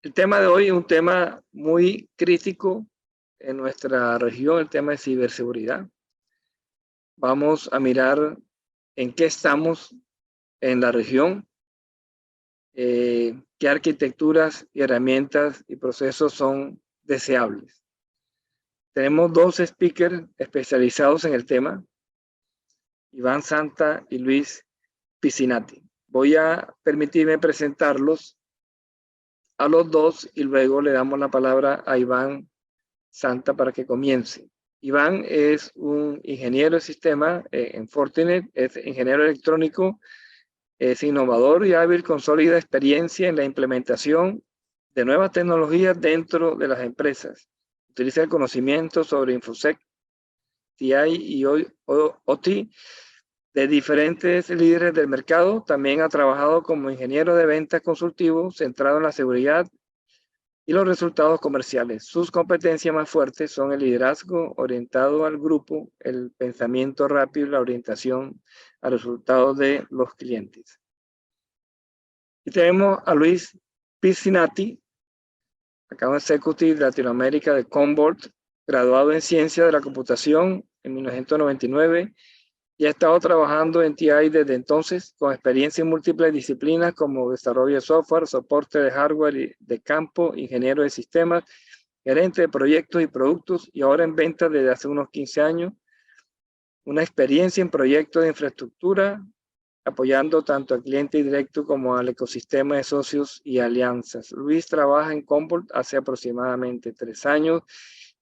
El tema de hoy es un tema muy crítico en nuestra región, el tema de ciberseguridad. Vamos a mirar en qué estamos en la región, qué arquitecturas y herramientas y procesos son deseables. Tenemos dos speakers especializados en el tema, Iván Santa y Luis Piscinati. Voy a permitirme presentarlos a los dos y luego le damos la palabra a Iván Santa para que comience. Iván es un ingeniero de sistema en Fortinet, es ingeniero electrónico, es innovador y hábil con sólida experiencia en la implementación de nuevas tecnologías dentro de las empresas. Utiliza el conocimiento sobre InfoSec, TI y OT de diferentes líderes del mercado. También ha trabajado como ingeniero de ventas consultivo centrado en la seguridad y los resultados comerciales. Sus competencias más fuertes son el liderazgo orientado al grupo, el pensamiento rápido y la orientación a resultados de los clientes. Y tenemos a Luis Piscinati, Account Executive de Latinoamérica de Commvault, graduado en Ciencia de la Computación en 1999 y ha estado trabajando en TI desde entonces, con experiencia en múltiples disciplinas como desarrollo de software, soporte de hardware y de campo, ingeniero de sistemas, gerente de proyectos y productos y ahora en ventas desde hace unos 15 años. Una experiencia en proyectos de infraestructura, apoyando tanto al cliente directo como al ecosistema de socios y alianzas. Luis trabaja en Commvault hace aproximadamente 3 años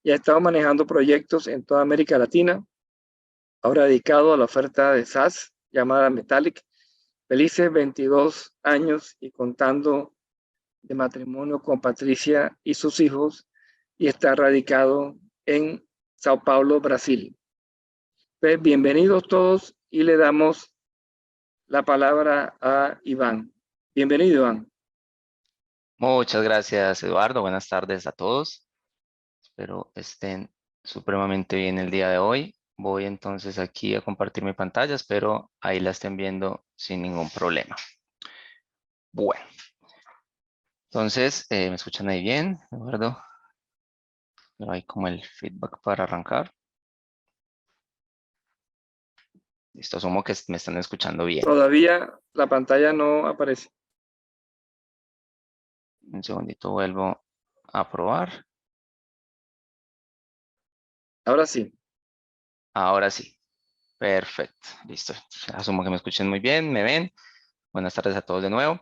y ha estado manejando proyectos en toda América Latina, ahora dedicado a la oferta de SaaS llamada Metallic. Felices 22 años y contando, de matrimonio con Patricia y sus hijos, y está radicado en Sao Paulo, Brasil. Pues bienvenidos todos y le damos la palabra a Iván. Bienvenido, Iván. Muchas gracias, Eduardo. Buenas tardes a todos. Espero estén supremamente bien el día de hoy. Voy entonces aquí a compartir mi pantalla. Espero ahí la estén viendo sin ningún problema. Bueno, entonces, ¿me escuchan ahí bien, Eduardo? No hay como el feedback para arrancar. Listo, asumo que me están escuchando bien. Todavía la pantalla no aparece. Un segundito, vuelvo a probar. Ahora sí. Ahora sí. Perfecto. Listo. Asumo que me escuchen muy bien, me ven. Buenas tardes a todos de nuevo.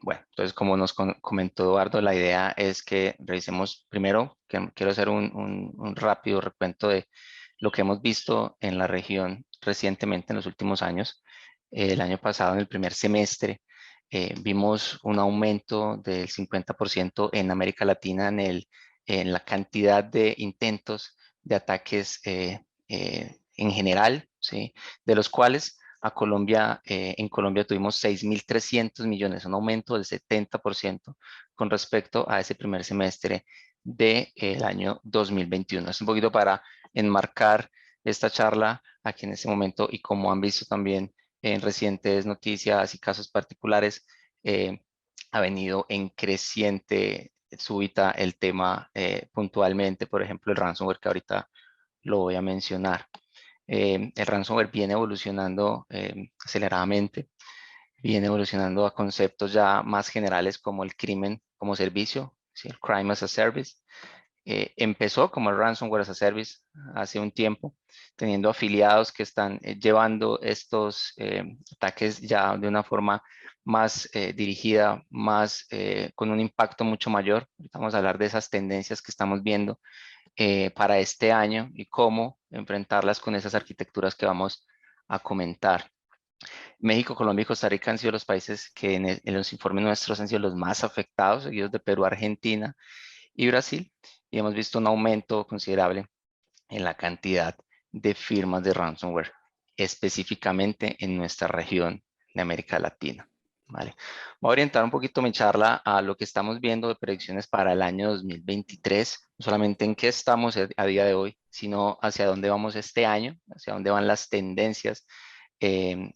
Bueno, entonces como nos comentó Eduardo, la idea es que revisemos primero, que quiero hacer un rápido recuento de lo que hemos visto en la región recientemente en los últimos años. El año pasado, en el primer semestre, vimos un aumento del 50% en América Latina en la cantidad de intentos de ataques en general, ¿sí? De los cuales en Colombia tuvimos 6.300 millones, un aumento del 70% con respecto a ese primer semestre del año 2021. Es un poquito para enmarcar esta charla aquí en este momento y como han visto también en recientes noticias y casos particulares, ha venido en creciente súbita el tema puntualmente, por ejemplo, el ransomware que ahorita lo voy a mencionar. El ransomware viene evolucionando aceleradamente, viene evolucionando a conceptos ya más generales como el crimen como servicio, ¿sí? El crime as a service. Empezó como el ransomware as a service hace un tiempo, teniendo afiliados que están llevando estos ataques ya de una forma más dirigida, más con un impacto mucho mayor. Vamos a hablar de esas tendencias que estamos viendo para este año y cómo enfrentarlas con esas arquitecturas que vamos a comentar. México, Colombia y Costa Rica han sido los países que en los informes nuestros han sido los más afectados, seguidos de Perú, Argentina y Brasil, y hemos visto un aumento considerable en la cantidad de firmas de ransomware, específicamente en nuestra región de América Latina. ¿Vale? Voy a orientar un poquito mi charla a lo que estamos viendo de predicciones para el año 2023, no solamente en qué estamos a día de hoy, sino hacia dónde vamos este año, hacia dónde van las tendencias en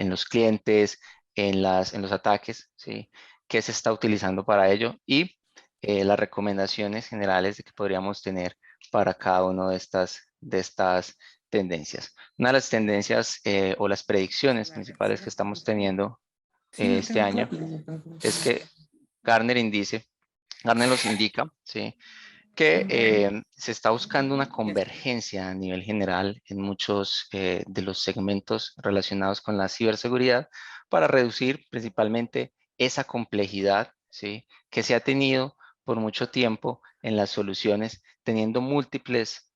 los clientes, en los ataques, ¿sí? qué se está utilizando para ello y las recomendaciones generales de que podríamos tener para cada una de estas tendencias. Una de las tendencias o las predicciones principales que estamos teniendo Sí, yo este tengo año copias acá. es que Gartner nos indica, ¿sí?, que se está buscando una convergencia a nivel general en muchos de los segmentos relacionados con la ciberseguridad para reducir principalmente esa complejidad, ¿sí?, que se ha tenido por mucho tiempo en las soluciones, teniendo múltiples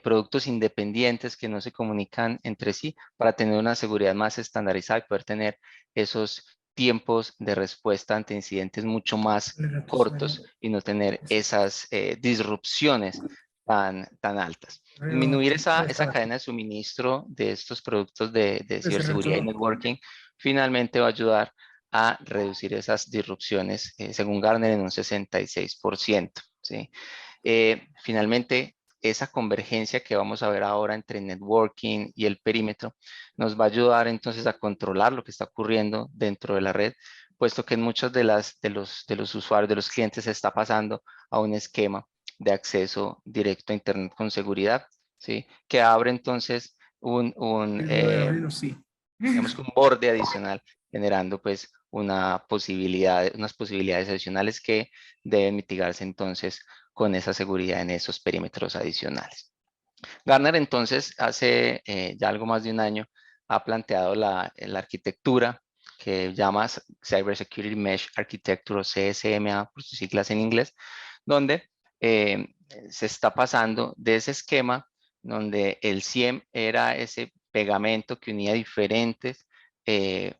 productos independientes que no se comunican entre sí para tener una seguridad más estandarizada y poder tener esos tiempos de respuesta ante incidentes mucho más cortos y no tener esas disrupciones tan altas. Disminuir esa cadena de suministro de estos productos de ciberseguridad y networking finalmente va a ayudar a reducir esas disrupciones, según Gartner, en un 66%, ¿sí? Finalmente, esa convergencia que vamos a ver ahora entre networking y el perímetro nos va a ayudar entonces a controlar lo que está ocurriendo dentro de la red, puesto que en muchos de los usuarios, de los clientes, se está pasando a un esquema de acceso directo a Internet con seguridad, ¿sí?, que abre entonces Sí. digamos que un borde adicional, generando pues unas posibilidades adicionales que deben mitigarse entonces con esa seguridad en esos perímetros adicionales. Gartner entonces hace ya algo más de un año ha planteado la arquitectura que llama Cybersecurity Mesh Architecture, o CSMA por sus siglas en inglés, donde se está pasando de ese esquema donde el CIEM era ese pegamento que unía diferentes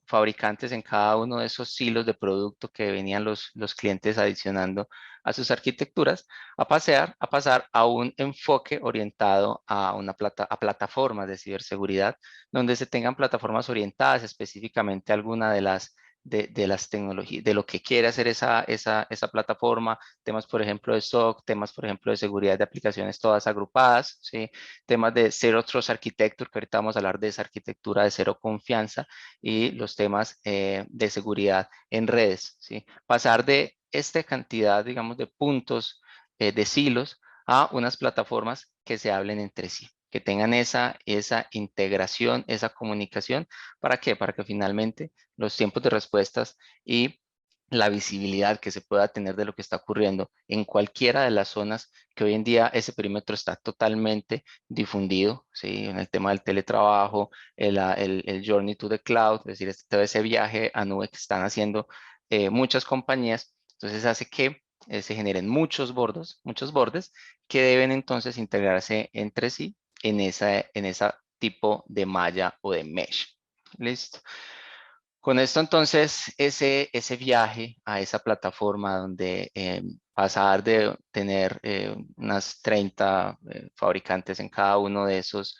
fabricantes en cada uno de esos silos de producto que venían los clientes adicionando a sus arquitecturas, a pasar a un enfoque orientado a a plataformas de ciberseguridad, donde se tengan plataformas orientadas específicamente a alguna de las tecnologías, de lo que quiere hacer esa plataforma, temas por ejemplo de SOC, temas por ejemplo de seguridad de aplicaciones todas agrupadas, ¿sí?, temas de Zero Trust Architecture, que ahorita vamos a hablar de esa arquitectura de cero confianza, y los temas de seguridad en redes, ¿sí?, pasar de esta cantidad, digamos, de puntos, de silos, a unas plataformas que se hablen entre sí, que tengan esa integración, esa comunicación. ¿Para qué? Para que finalmente los tiempos de respuestas y la visibilidad que se pueda tener de lo que está ocurriendo en cualquiera de las zonas, que hoy en día ese perímetro está totalmente difundido, ¿sí?, en el tema del teletrabajo, el journey to the cloud, es decir, todo ese viaje a nube que están haciendo muchas compañías. Entonces hace que se generen muchos bordes que deben entonces integrarse entre sí en esa tipo de malla o de mesh. Listo. Con esto entonces, ese viaje a esa plataforma donde pasar de tener unas 30 fabricantes en cada uno de esos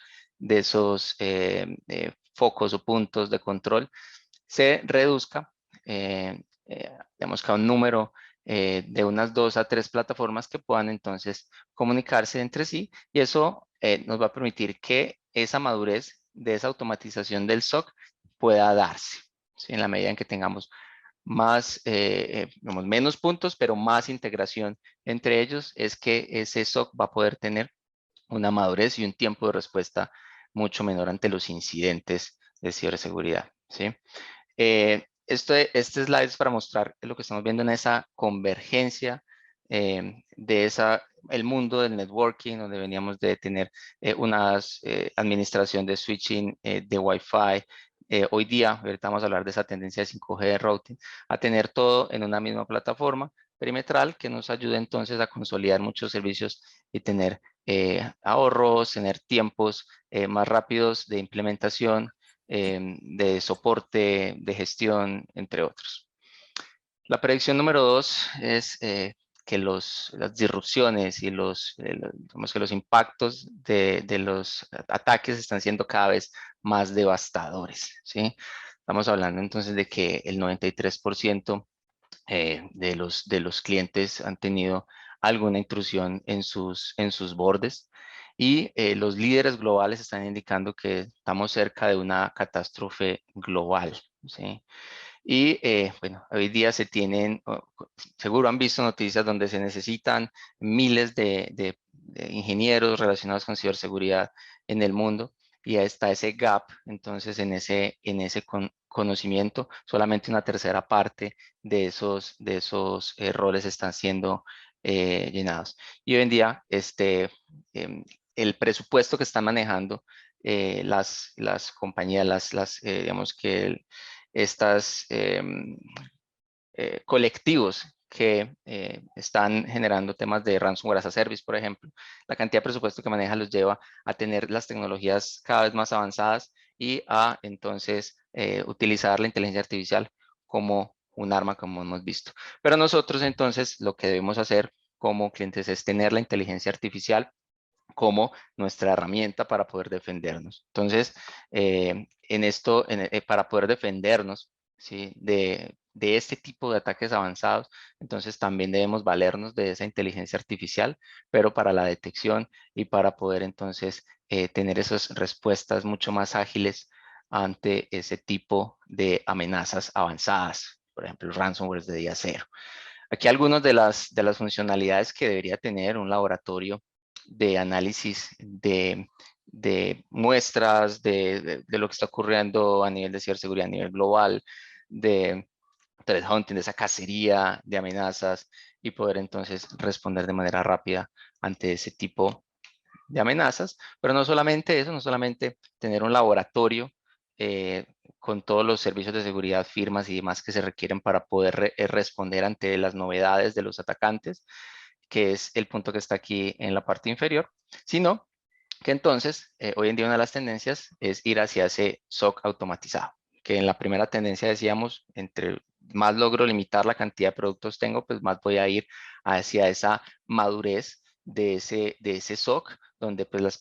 focos o puntos de control, se reduzca, digamos que a un número de unas 2 a 3 plataformas que puedan entonces comunicarse entre sí, y eso nos va a permitir que esa madurez de esa automatización del SOC pueda darse, ¿sí?, en la medida en que tengamos menos puntos, pero más integración entre ellos, es que ese SOC va a poder tener una madurez y un tiempo de respuesta mucho menor ante los incidentes de ciberseguridad, ¿sí? Este slide es para mostrar lo que estamos viendo en esa convergencia el mundo del networking, donde veníamos de tener una administración de switching de Wi-Fi. Hoy día, ahorita vamos a hablar de esa tendencia de 5G de routing, a tener todo en una misma plataforma perimetral que nos ayude entonces a consolidar muchos servicios y tener ahorros, tener tiempos más rápidos de implementación, de soporte, de gestión, entre otros. La predicción número 2 es que las disrupciones y digamos que los impactos de los ataques están siendo cada vez más devastadores, ¿sí? Estamos hablando entonces de que el 93% de los clientes han tenido alguna intrusión en sus bordes, y los líderes globales están indicando que estamos cerca de una catástrofe global, ¿sí? Y bueno, hoy día se tienen, seguro han visto noticias donde se necesitan miles de ingenieros relacionados con ciberseguridad en el mundo, y ahí está ese gap. Entonces en ese conocimiento solamente una tercera parte de esos roles están siendo llenados. Y hoy en día em, el presupuesto que están manejando las compañías, digamos que estas colectivos que están generando temas de ransomware as a service, por ejemplo, la cantidad de presupuesto que maneja los lleva a tener las tecnologías cada vez más avanzadas y a entonces utilizar la inteligencia artificial como un arma, como hemos visto. Pero nosotros entonces lo que debemos hacer como clientes es tener la inteligencia artificial como nuestra herramienta para poder defendernos. Entonces, en esto, para poder defendernos, ¿sí? de este tipo de ataques avanzados, entonces también debemos valernos de esa inteligencia artificial, pero para la detección y para poder entonces tener esas respuestas mucho más ágiles ante ese tipo de amenazas avanzadas, por ejemplo, ransomware de día cero. Aquí algunas de las funcionalidades que debería tener un laboratorio de análisis de muestras de lo que está ocurriendo a nivel de ciberseguridad a nivel global, de threat hunting, de esa cacería de amenazas, y poder entonces responder de manera rápida ante ese tipo de amenazas. Pero no solamente eso, no solamente tener un laboratorio eh, con todos los servicios de seguridad, firmas y demás que se requieren para poder responder ante las novedades de los atacantes, que es el punto que está aquí en la parte inferior, sino que entonces hoy en día una de las tendencias es ir hacia ese SOC automatizado, que en la primera tendencia decíamos, entre más logro limitar la cantidad de productos tengo, pues más voy a ir hacia esa madurez de ese SOC, donde pues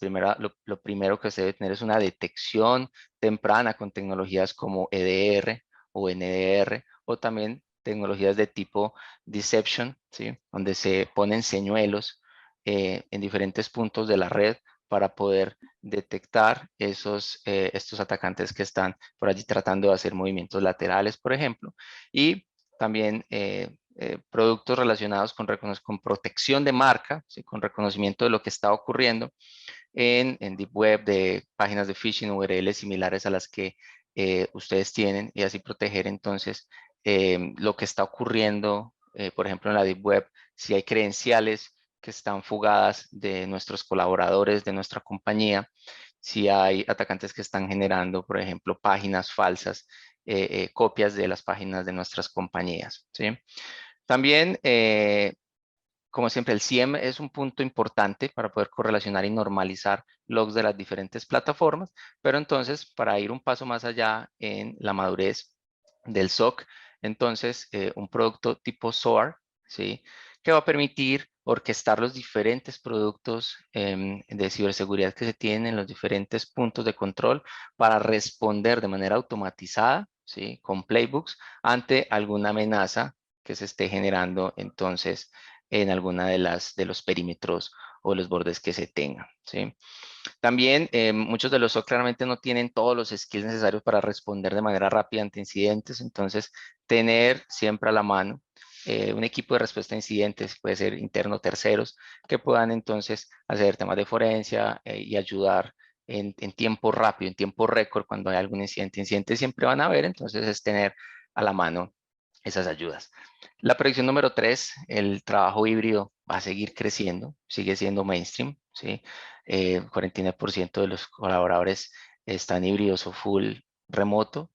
lo primero que se debe tener es una detección temprana con tecnologías como EDR o NDR, o también tecnologías de tipo deception, ¿sí? Donde se ponen señuelos en diferentes puntos de la red para poder detectar estos atacantes que están por allí tratando de hacer movimientos laterales, por ejemplo, y también productos relacionados con protección de marca, ¿sí? Con reconocimiento de lo que está ocurriendo en Deep Web, de páginas de phishing, URLs similares a las que ustedes tienen, y así proteger entonces lo que está ocurriendo, por ejemplo, en la Deep Web, si hay credenciales que están fugadas de nuestros colaboradores, de nuestra compañía, si hay atacantes que están generando, por ejemplo, páginas falsas, copias de las páginas de nuestras compañías, ¿sí? También como siempre, el CIEM es un punto importante para poder correlacionar y normalizar logs de las diferentes plataformas, pero entonces, para ir un paso más allá en la madurez del SOC, entonces, un producto tipo SOAR, ¿sí? Que va a permitir orquestar los diferentes productos de ciberseguridad que se tienen en los diferentes puntos de control para responder de manera automatizada, ¿sí? Con playbooks ante alguna amenaza que se esté generando entonces en alguna de los perímetros o los bordes que se tengan, ¿sí? También muchos de los SOC claramente no tienen todos los skills necesarios para responder de manera rápida ante incidentes, entonces tener siempre a la mano un equipo de respuesta a incidentes, puede ser interno, terceros, que puedan entonces hacer temas de forencia y ayudar en tiempo rápido, en tiempo récord, cuando hay algún incidente. Incidentes siempre van a haber, entonces es tener a la mano esas ayudas. La predicción número 3, el trabajo híbrido va a seguir creciendo, sigue siendo mainstream, ¿sí? 49% de los colaboradores están híbridos o full remoto.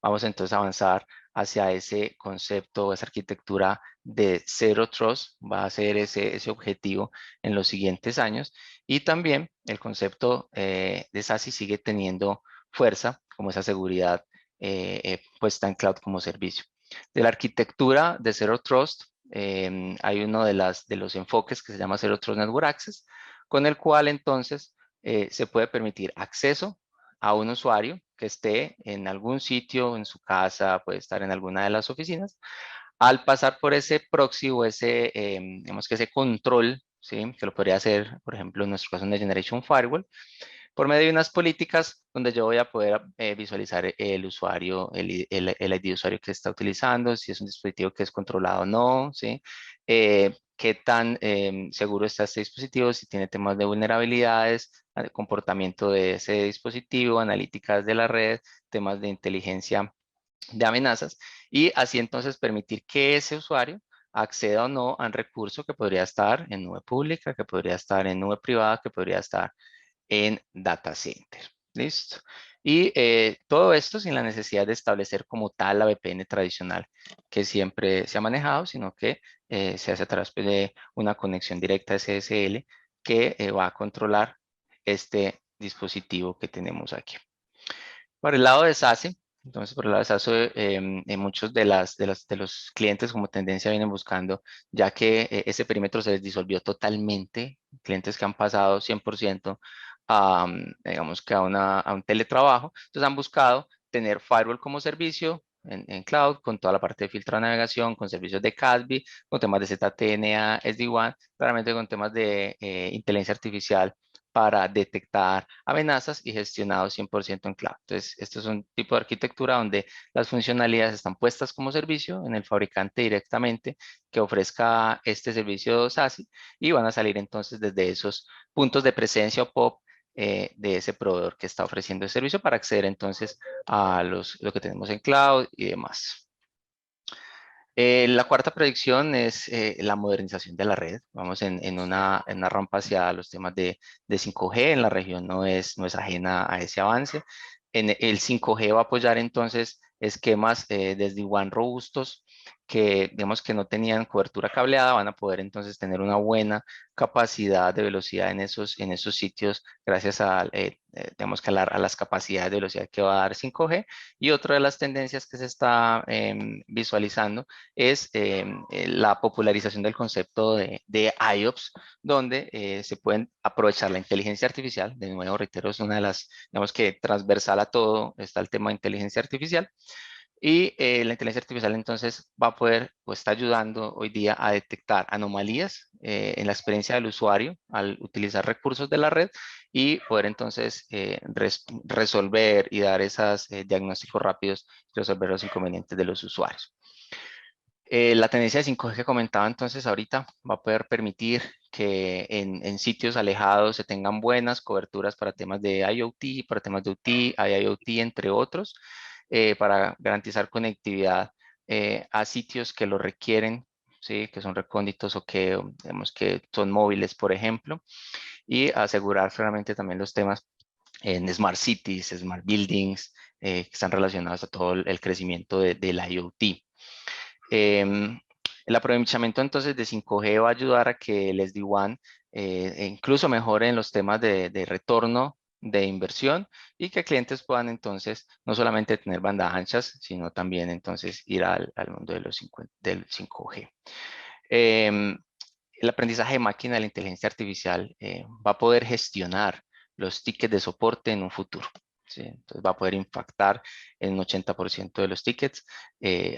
Vamos entonces a avanzar hacia ese concepto, esa arquitectura de Zero Trust, va a ser ese objetivo en los siguientes años. Y también el concepto de SASE sigue teniendo fuerza, como esa seguridad puesta en cloud como servicio. De la arquitectura de Zero Trust, hay uno de los enfoques que se llama Zero Trust Network Access, con el cual entonces se puede permitir acceso a un usuario que esté en algún sitio, en su casa, puede estar en alguna de las oficinas, al pasar por ese proxy o digamos que ese control, ¿sí? Que lo podría hacer, por ejemplo, en nuestro caso, una Generation Firewall, por medio de unas políticas donde yo voy a poder visualizar el usuario, el ID de usuario que está utilizando, si es un dispositivo que es controlado o no, ¿sí? Qué tan seguro está este dispositivo, si tiene temas de vulnerabilidades, comportamiento de ese dispositivo, analíticas de la red, temas de inteligencia de amenazas, y así entonces permitir que ese usuario acceda o no a un recurso que podría estar en nube pública, que podría estar en nube privada, que podría estar en data center. ¿Listo? Y todo esto sin la necesidad de establecer como tal la VPN tradicional que siempre se ha manejado, sino que se hace a través de una conexión directa SSL que va a controlar este dispositivo que tenemos aquí. Por el lado de SASE, entonces por el lado de SASE, muchos de los clientes como tendencia vienen buscando, ya que ese perímetro se les disolvió totalmente, clientes que han pasado 100% a, digamos que a un teletrabajo, entonces han buscado tener firewall como servicio en cloud, con toda la parte de filtro de navegación, con servicios de CASB, con temas de ZTNA, SD-WAN, claramente con temas de inteligencia artificial para detectar amenazas y gestionado 100% en cloud. Entonces, esto es un tipo de arquitectura donde las funcionalidades están puestas como servicio en el fabricante directamente que ofrezca este servicio SASE, y van a salir entonces desde esos puntos de presencia o POP de ese proveedor que está ofreciendo el servicio para acceder entonces a lo que tenemos en cloud y demás. La cuarta predicción es la modernización de la red. Vamos en una rampa hacia los temas de 5G. En la región no es ajena a ese avance. El 5G va a apoyar entonces esquemas desde WAN robustos que, digamos, que no tenían cobertura cableada, van a poder entonces tener una buena capacidad de velocidad en esos sitios gracias a, digamos, que a las capacidades de velocidad que va a dar 5G. Y otra de las tendencias que se está visualizando es la popularización del concepto de IOPS, donde se pueden aprovechar la inteligencia artificial. De nuevo, reitero, es una de las, digamos que transversal a todo está el tema de inteligencia artificial. Y la inteligencia artificial entonces va a poder o está ayudando hoy día a detectar anomalías en la experiencia del usuario al utilizar recursos de la red y poder entonces resolver y dar esos diagnósticos rápidos y resolver los inconvenientes de los usuarios. La tendencia de 5G que comentaba entonces ahorita va a poder permitir que en sitios alejados se tengan buenas coberturas para temas de IoT, para temas de OT, IIoT, entre otros, para garantizar conectividad a sitios que lo requieren, ¿sí? Que son recónditos o que, digamos, que son móviles, por ejemplo, y asegurar claramente también los temas en Smart Cities, Smart Buildings, que están relacionados a todo el crecimiento del IoT. El aprovechamiento entonces de 5G va a ayudar a que el SD-WAN incluso mejore en los temas de retorno de inversión y que clientes puedan entonces no solamente tener bandas anchas, sino también entonces ir al mundo del 5G. El aprendizaje de máquina de la inteligencia artificial va a poder gestionar los tickets de soporte en un futuro. ¿Sí? Entonces va a poder impactar en un 80% de los tickets,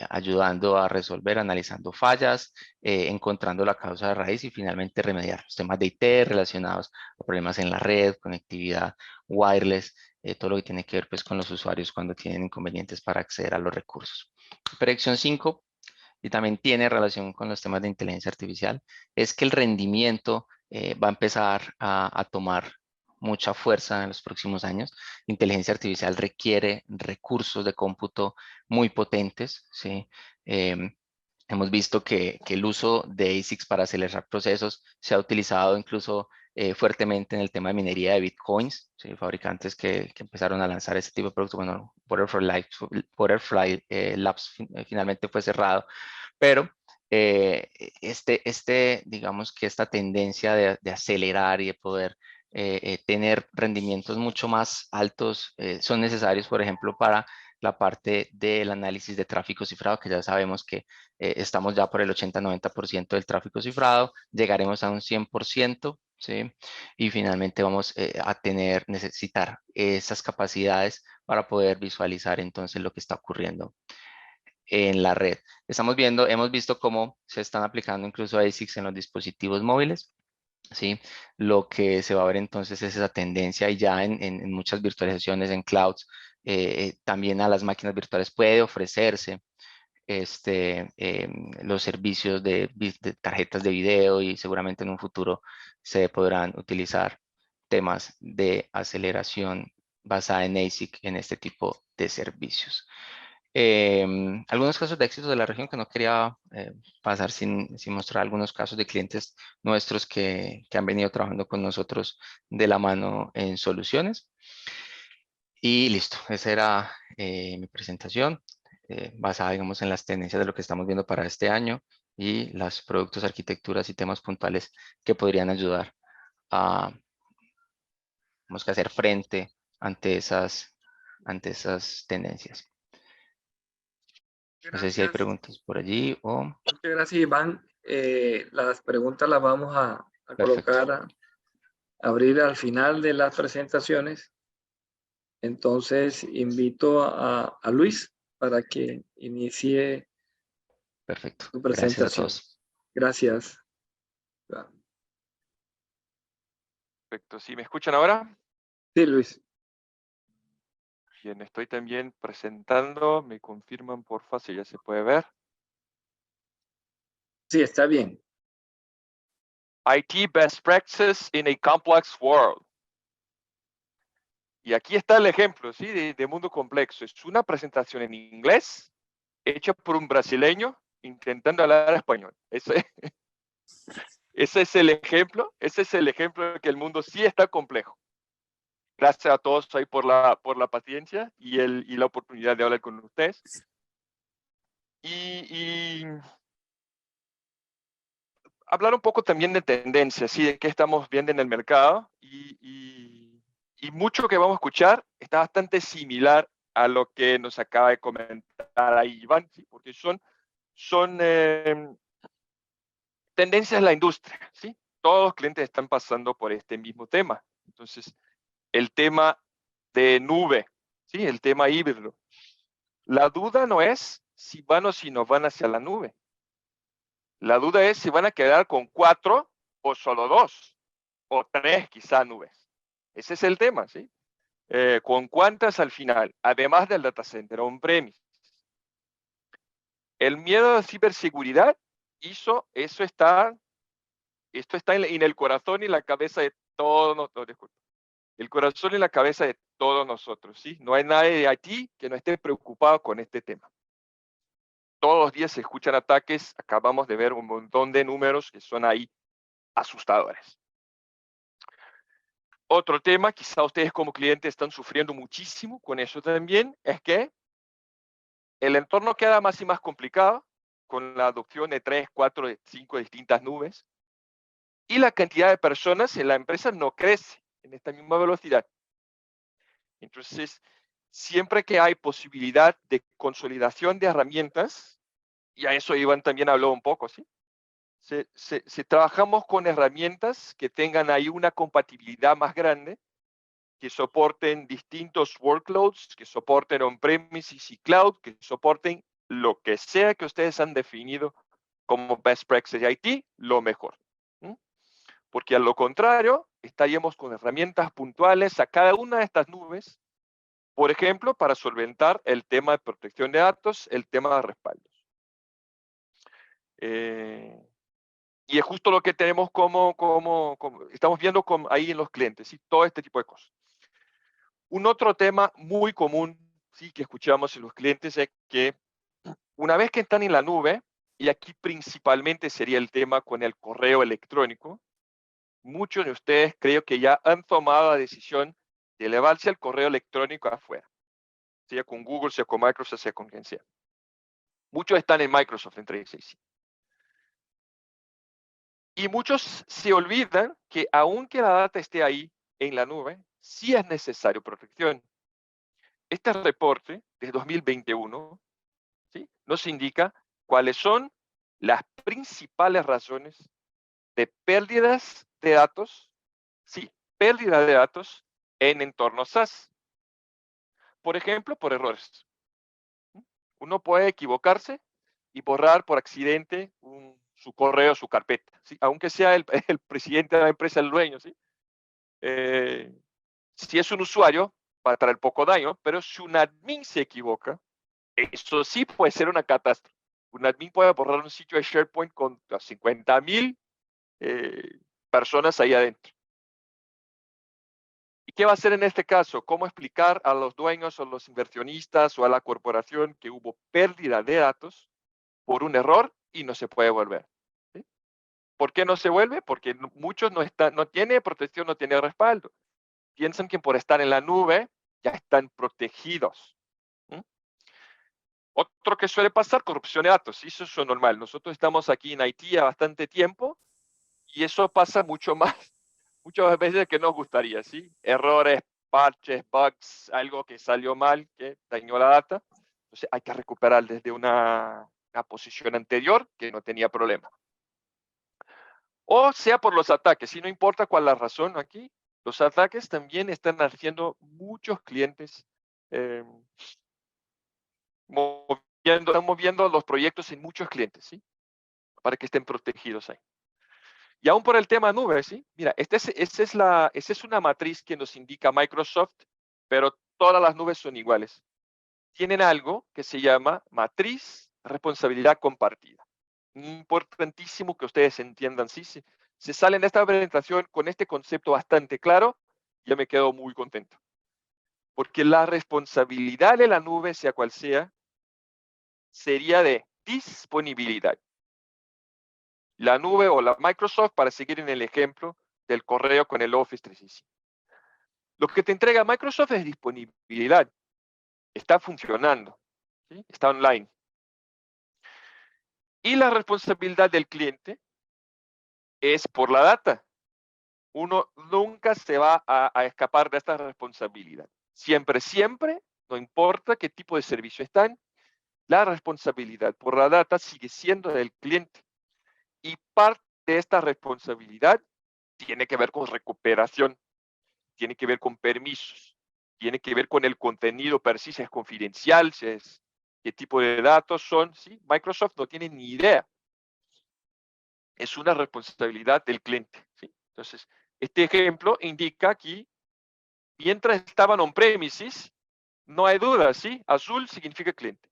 ayudando a resolver, analizando fallas, encontrando la causa de raíz y finalmente remediar los temas de IT relacionados a problemas en la red, conectividad, wireless, todo lo que tiene que ver pues, con los usuarios cuando tienen inconvenientes para acceder a los recursos. Predicción 5, y también tiene relación con los temas de inteligencia artificial, es que el rendimiento va a empezar a tomar mucha fuerza en los próximos años. Inteligencia artificial requiere recursos de cómputo muy potentes, ¿sí? Hemos visto que el uso de ASICs para acelerar procesos se ha utilizado incluso fuertemente en el tema de minería de bitcoins, ¿sí? Fabricantes que empezaron a lanzar este tipo de productos. Bueno, Butterfly Labs finalmente fue cerrado, pero digamos que esta tendencia de acelerar y de poder tener rendimientos mucho más altos son necesarios, por ejemplo, para la parte del análisis de tráfico cifrado, que ya sabemos que estamos ya por el 80-90% del tráfico cifrado, llegaremos a un 100%, ¿sí? Y finalmente vamos a necesitar esas capacidades para poder visualizar entonces lo que está ocurriendo en la red. Hemos visto cómo se están aplicando incluso ASICs en los dispositivos móviles ¿sí? Lo que se va a ver entonces es esa tendencia y ya en muchas virtualizaciones, en clouds, también a las máquinas virtuales puede ofrecerse los servicios de tarjetas de video y seguramente en un futuro se podrán utilizar temas de aceleración basada en ASIC en este tipo de servicios. Algunos casos de éxito de la región que no quería pasar sin mostrar algunos casos de clientes nuestros que han venido trabajando con nosotros de la mano en soluciones. Y listo, esa era mi presentación basada, digamos, en las tendencias de lo que estamos viendo para este año y los productos, arquitecturas y temas puntuales que podrían ayudar a, digamos, que hacer frente ante esas tendencias. No sé si hay Gracias. preguntas por allí o... Muchas gracias, Iván. Las preguntas las vamos a Perfecto. colocar, a abrir al final de las presentaciones. Entonces, invito a Luis para que inicie Perfecto. su Gracias a presentación. todos. Gracias. Perfecto. ¿Sí me escuchan ahora? Sí, Luis. Bien, estoy también presentando. Me confirman, porfa, si ya se puede ver. Sí, está bien. IT Best Practices in a Complex World. Y aquí está el ejemplo, ¿sí? De mundo complejo. Es una presentación en inglés hecha por un brasileño intentando hablar español. Ese es el ejemplo. Ese es el ejemplo de que el mundo sí está complejo. Gracias a todos ahí por la paciencia y la oportunidad de hablar con ustedes. Y hablar un poco también de tendencias, ¿sí? De qué estamos viendo en el mercado y mucho que vamos a escuchar está bastante similar a lo que nos acaba de comentar ahí Iván, ¿sí? Porque son tendencias en la industria, ¿sí? Todos los clientes están pasando por este mismo tema. Entonces, el tema de nube, ¿sí? El tema híbrido. La duda no es si van o si no van hacia la nube. La duda es si van a quedar con 4 o solo 2 o 3 quizá nubes. Ese es el tema, ¿sí? ¿Con cuántas al final? Además del data center on-premise. El miedo a ciberseguridad esto está en el corazón y la cabeza de todos nosotros. El corazón y la cabeza de todos nosotros, ¿sí? No hay nadie de aquí que no esté preocupado con este tema. Todos los días se escuchan ataques, acabamos de ver un montón de números que son ahí asustadores. Otro tema, quizá ustedes como clientes están sufriendo muchísimo con eso también, es que el entorno queda más y más complicado con la adopción de 3, 4, 5 distintas nubes y la cantidad de personas en la empresa no crece en esta misma velocidad. Entonces, siempre que hay posibilidad de consolidación de herramientas, y a eso Iván también habló un poco, ¿sí? Si trabajamos con herramientas que tengan ahí una compatibilidad más grande, que soporten distintos workloads, que soporten on-premises y cloud, que soporten lo que sea que ustedes han definido como best practices de IT, lo mejor. Porque a lo contrario, estaríamos con herramientas puntuales a cada una de estas nubes, por ejemplo, para solventar el tema de protección de datos, el tema de respaldos. Y es justo lo que tenemos como estamos viendo ahí en los clientes, ¿sí? Todo este tipo de cosas. Un otro tema muy común, sí, que escuchamos en los clientes es que una vez que están en la nube, y aquí principalmente sería el tema con el correo electrónico, muchos de ustedes creo que ya han tomado la decisión de elevarse al correo electrónico afuera, sea con Google, sea con Microsoft, sea con quien sea. Muchos están en Microsoft en 365. Y muchos se olvidan que aunque la data esté ahí en la nube, sí es necesario protección. Este reporte de 2021, ¿sí?, nos indica cuáles son las principales razones de pérdidas de datos, sí, pérdida de datos en entornos SaaS. Por ejemplo, por errores. Uno puede equivocarse y borrar por accidente un su correo, su carpeta, ¿sí? Aunque sea el presidente de la empresa, el dueño, ¿sí? Si es un usuario, va a traer poco daño, pero si un admin se equivoca, eso sí puede ser una catástrofe. Un admin puede borrar un sitio de SharePoint con 50,000 personas ahí adentro. ¿Y qué va a hacer en este caso? ¿Cómo explicar a los dueños o los inversionistas o a la corporación que hubo pérdida de datos por un error y no se puede volver? ¿Sí? ¿Por qué no se vuelve? Porque muchos no tienen protección, no tienen respaldo. Piensan que por estar en la nube ya están protegidos. ¿Sí? Otro que suele pasar, corrupción de datos. Eso es normal. Nosotros estamos aquí en Haití a bastante tiempo y eso pasa mucho más, muchas veces que nos gustaría, ¿sí? Errores, parches, bugs, algo que salió mal, que dañó la data. Entonces hay que recuperar desde una posición anterior que no tenía problema. O sea por los ataques, y no importa cuál la razón aquí, los ataques también están haciendo muchos clientes están moviendo los proyectos en muchos clientes, ¿sí? Para que estén protegidos ahí. Y aún por el tema nube, ¿sí? Mira, esa es una matriz que nos indica Microsoft, pero todas las nubes son iguales. Tienen algo que se llama matriz responsabilidad compartida. Importantísimo que ustedes entiendan, ¿sí? Si se salen de esta presentación con este concepto bastante claro, ya me quedo muy contento. Porque la responsabilidad de la nube, sea cual sea, sería de disponibilidad. La nube o la Microsoft, para seguir en el ejemplo del correo con el Office 365. Lo que te entrega Microsoft es disponibilidad. Está funcionando, ¿sí? Está online. Y la responsabilidad del cliente es por la data. Uno nunca se va a escapar de esta responsabilidad. Siempre, siempre, no importa qué tipo de servicio están, la responsabilidad por la data sigue siendo del cliente. Y parte de esta responsabilidad tiene que ver con recuperación, tiene que ver con permisos, tiene que ver con el contenido per sí, si es confidencial, si es qué tipo de datos son. ¿Sí? Microsoft no tiene ni idea. Es una responsabilidad del cliente. ¿Sí? Entonces, este ejemplo indica aquí, mientras estaban on-premises, no hay duda, ¿sí? Azul significa cliente.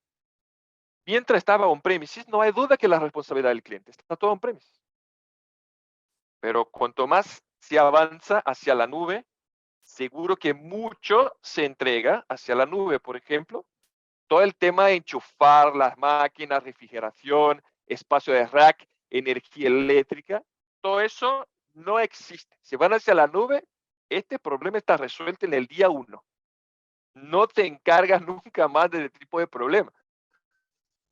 Mientras estaba on-premises, no hay duda que la responsabilidad del cliente. Está todo on-premises. Pero cuanto más se avanza hacia la nube, seguro que mucho se entrega hacia la nube. Por ejemplo, todo el tema de enchufar las máquinas, refrigeración, espacio de rack, energía eléctrica, todo eso no existe. Si van hacia la nube, este problema está resuelto en el día 1. No te encargas nunca más de este tipo de problema.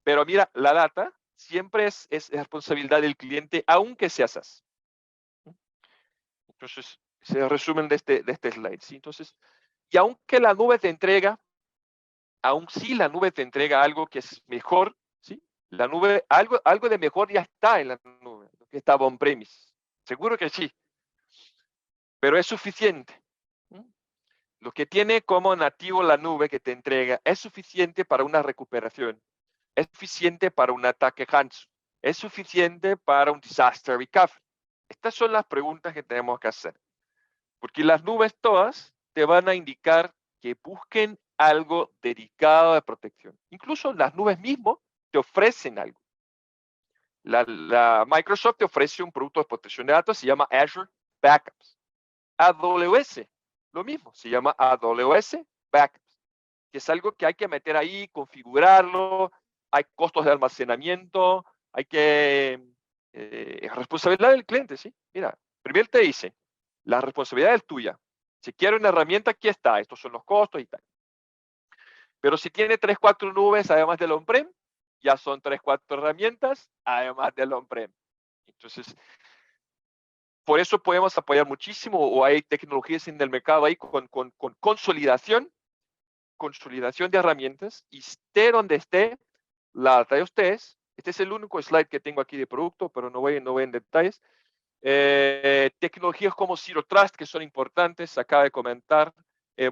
Pero mira, la data siempre es responsabilidad del cliente, aunque sea SaaS. Entonces, se resumen de este slide. ¿Sí? Entonces, y aunque la nube te entrega, aun si la nube te entrega algo que es mejor, ¿sí? La nube, algo de mejor ya está en la nube, que estaba on-premise. Seguro que sí. Pero es suficiente. Lo que tiene como nativo la nube que te entrega es suficiente para una recuperación. Es suficiente para un ataque ransom. Es suficiente para un disaster recovery. Estas son las preguntas que tenemos que hacer. Porque las nubes todas te van a indicar que busquen algo dedicado de protección. Incluso las nubes mismas te ofrecen algo. La Microsoft te ofrece un producto de protección de datos, se llama Azure Backups. AWS, lo mismo, se llama AWS Backups, que es algo que hay que meter ahí, configurarlo, hay costos de almacenamiento, hay que... responsabilidad del cliente, ¿sí? Mira, primero te dice, la responsabilidad es tuya. Si quiere una herramienta, aquí está, estos son los costos y tal. Pero si tiene 3, 4 nubes, además del on-prem, ya son 3, 4 herramientas, además del on-prem. Entonces, por eso podemos apoyar muchísimo, o hay tecnologías en el mercado ahí con consolidación de herramientas, y esté donde esté la data de ustedes. Este es el único slide que tengo aquí de producto, pero no voy en detalles. Tecnologías como Zero Trust, que son importantes, acaba de comentar,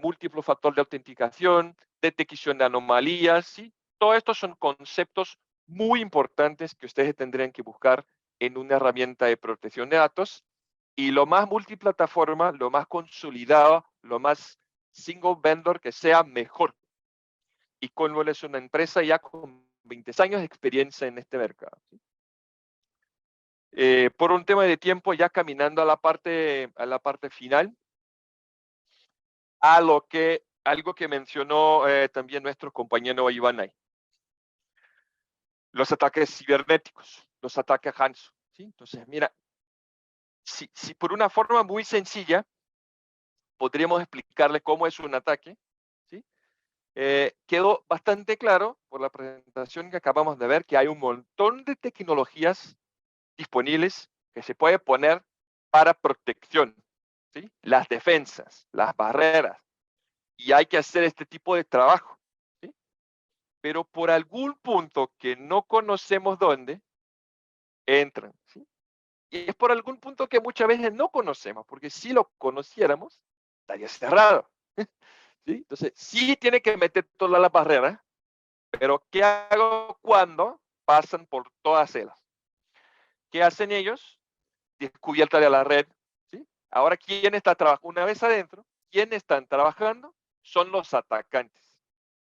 múltiplo factor de autenticación, detección de anomalías, ¿sí? Todo esto son conceptos muy importantes que ustedes tendrían que buscar en una herramienta de protección de datos, y lo más multiplataforma, lo más consolidado, lo más single vendor que sea, mejor. Y Coldwell es una empresa ya con 20 años de experiencia en este mercado. Por un tema de tiempo, ya caminando a la parte final, algo que mencionó también nuestro compañero Iván ahí. Los ataques cibernéticos, los ataques Hanzo. ¿Sí? Entonces, mira, si por una forma muy sencilla podríamos explicarle cómo es un ataque, ¿sí? Quedó bastante claro por la presentación que acabamos de ver que hay un montón de tecnologías disponibles que se puede poner para protección, ¿sí? Las defensas, las barreras, y hay que hacer este tipo de trabajo, ¿sí? Pero por algún punto que no conocemos dónde, entran, ¿sí? Y es por algún punto que muchas veces no conocemos, porque si lo conociéramos, estaría cerrado, ¿sí? Entonces, sí tiene que meter todas las barreras, pero ¿qué hago cuando pasan por todas ellas? ¿Qué hacen ellos? Descubierta de la red, ¿sí? Ahora, ¿quién está trabajando? Una vez adentro, ¿quién están trabajando? Son los atacantes.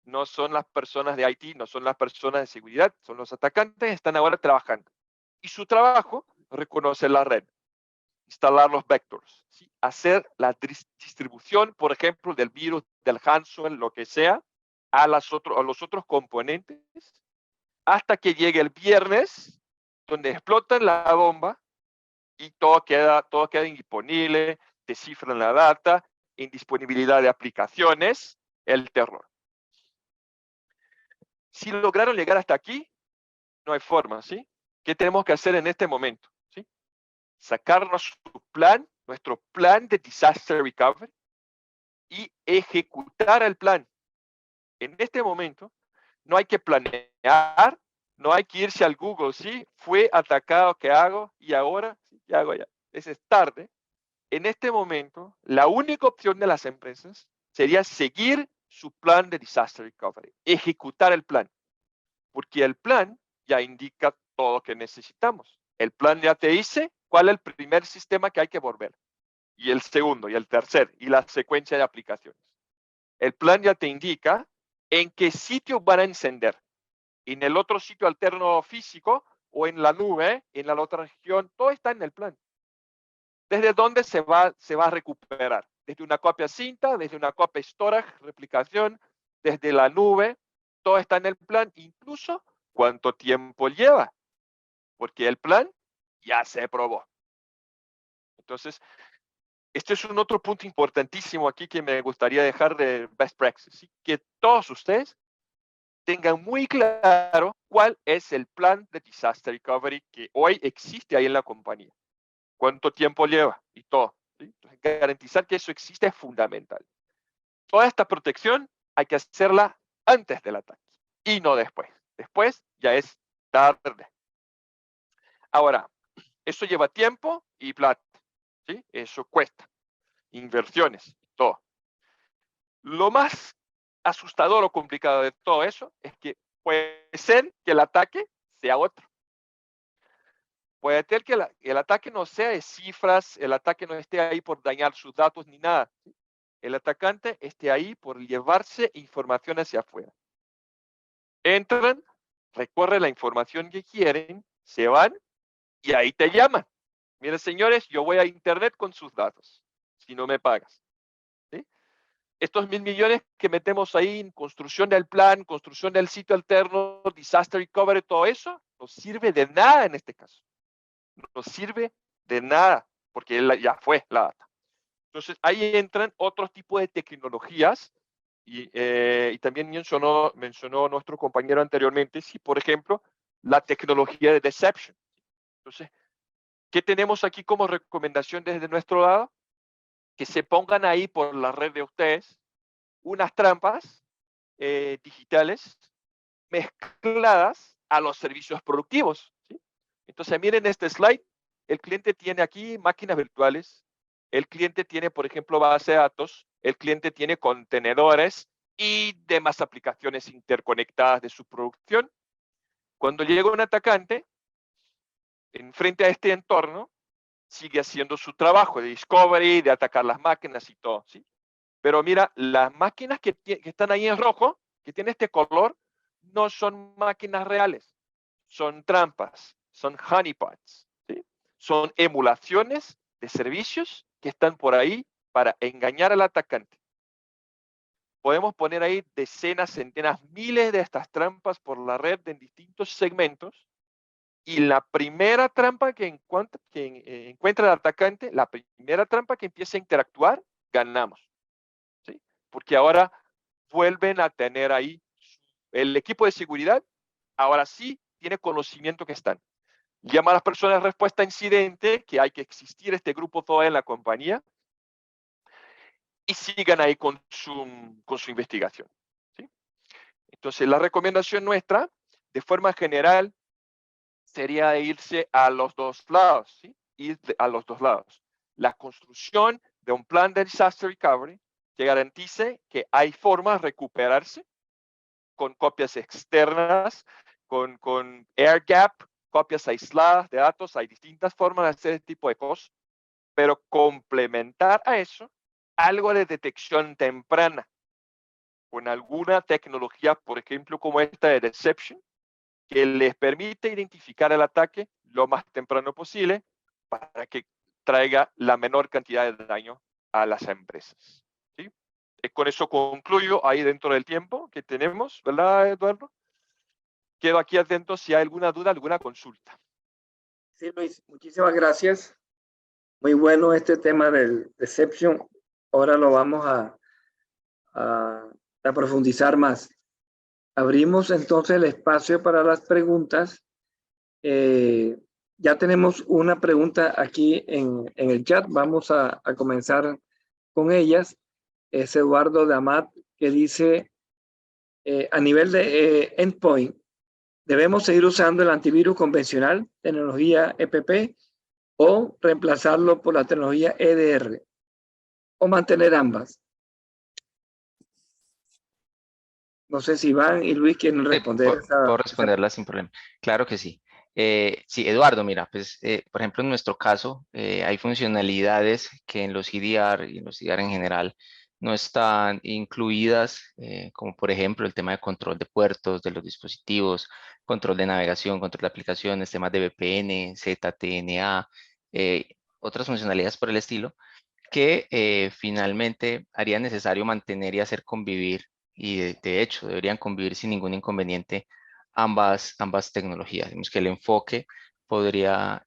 No son las personas de IT, no son las personas de seguridad, son los atacantes, están ahora trabajando. Y su trabajo, reconocer la red, instalar los vectors, ¿sí? Hacer la distribución, por ejemplo, del virus, del ransomware, lo que sea, a los otros componentes, hasta que llegue el viernes, donde explotan la bomba y todo queda indisponible, descifran la data, indisponibilidad de aplicaciones, el terror. Si lograron llegar hasta aquí, no hay forma, ¿sí? ¿Qué tenemos que hacer en este momento? ¿Sí? Sacar nuestro plan de disaster recovery y ejecutar el plan. En este momento, no hay que planear, no hay que irse al Google, ¿sí? Fue atacado, ¿qué hago? Y ahora, ¿sí? ¿Qué hago ya? Es tarde. En este momento, la única opción de las empresas sería seguir su plan de disaster recovery, ejecutar el plan, porque el plan ya indica todo lo que necesitamos. El plan ya te dice cuál es el primer sistema que hay que volver, y el segundo, y el tercer, y la secuencia de aplicaciones. El plan ya te indica en qué sitio van a encender, en el otro sitio alterno físico, o en la nube, en la otra región, todo está en el plan. ¿Desde dónde se va a recuperar? Desde una copia cinta, desde una copia storage, replicación, desde la nube, todo está en el plan, incluso cuánto tiempo lleva, porque el plan ya se probó. Entonces, este es un otro punto importantísimo aquí que me gustaría dejar de best practice, ¿sí? Que todos ustedes tengan muy claro cuál es el plan de disaster recovery que hoy existe ahí en la compañía. Cuánto tiempo lleva y todo. ¿Sí? Entonces, garantizar que eso existe es fundamental. Toda esta protección hay que hacerla antes del ataque y no después. Después ya es tarde. Ahora, eso lleva tiempo y plata. ¿Sí? Eso cuesta. Inversiones, todo. Lo más asustador o complicado de todo eso es que puede ser que el ataque sea otro. Puede ser que el ataque no sea de cifras, el ataque no esté ahí por dañar sus datos ni nada. ¿Sí? El atacante esté ahí por llevarse información hacia afuera. Entran, recorren la información que quieren, se van y ahí te llaman. Miren, señores, yo voy a internet con sus datos, si no me pagas. ¿Sí? Estos 1.000 millones que metemos ahí en construcción del plan, construcción del sitio alterno, disaster recovery, todo eso, no sirve de nada en este caso. No sirve de nada, porque ya fue la data. Entonces, ahí entran otros tipos de tecnologías y también mencionó nuestro compañero anteriormente, sí, por ejemplo, la tecnología de deception. Entonces, ¿qué tenemos aquí como recomendación desde nuestro lado? Que se pongan ahí por la red de ustedes unas trampas digitales mezcladas a los servicios productivos. ¿Sí? Entonces, miren este slide. El cliente tiene aquí máquinas virtuales. El cliente tiene, por ejemplo, base de datos. El cliente tiene contenedores y demás aplicaciones interconectadas de su producción. Cuando llega un atacante, frente a este entorno, sigue haciendo su trabajo de discovery, de atacar las máquinas y todo, ¿sí? Pero mira, las máquinas que están ahí en rojo, que tienen este color, no son máquinas reales, son trampas, son honeypots, ¿sí? Son emulaciones de servicios que están por ahí para engañar al atacante. Podemos poner ahí decenas, centenas, miles de estas trampas por la red en distintos segmentos, y la primera trampa que encuentra el atacante, la primera trampa que empiece a interactuar, ganamos, ¿sí? Porque ahora vuelven a tener ahí el equipo de seguridad, ahora sí tiene conocimiento que están. Llama a las personas de respuesta a incidente, que hay que existir este grupo todavía en la compañía, y sigan ahí con su investigación, ¿sí? Entonces, la recomendación nuestra, de forma general, sería irse a los dos lados, ¿sí? Ir a los dos lados. La construcción de un plan de disaster recovery que garantice que hay formas de recuperarse con copias externas, con air gap, copias aisladas de datos. Hay distintas formas de hacer este tipo de cosas, pero complementar a eso algo de detección temprana con alguna tecnología, por ejemplo, como esta de Deception, que les permite identificar el ataque lo más temprano posible para que traiga la menor cantidad de daño a las empresas, ¿sí? Con eso concluyo ahí dentro del tiempo que tenemos, ¿verdad, Eduardo? Quedo aquí atento si hay alguna duda, alguna consulta. Sí, Luis, muchísimas gracias. Muy bueno este tema del Deception. Ahora lo vamos a profundizar más. Abrimos entonces el espacio para las preguntas. Ya tenemos una pregunta aquí en el chat. Vamos a comenzar con ellas. Es Eduardo de Amat, que dice, a nivel de endpoint, ¿debemos seguir usando el antivirus convencional, tecnología EPP, o reemplazarlo por la tecnología EDR, o mantener ambas? No sé si Iván y Luis quieren responder. Puedo responderla sin problema. Claro que sí. Sí, Eduardo, mira, pues, por ejemplo, en nuestro caso, hay funcionalidades que en los EDR y en los EDR en general no están incluidas, como por ejemplo el tema de control de puertos de los dispositivos, control de navegación, control de aplicaciones, temas de VPN, ZTNA, otras funcionalidades por el estilo, que finalmente haría necesario mantener y hacer convivir, y de hecho deberían convivir sin ningún inconveniente ambas tecnologías. Digamos que el enfoque podría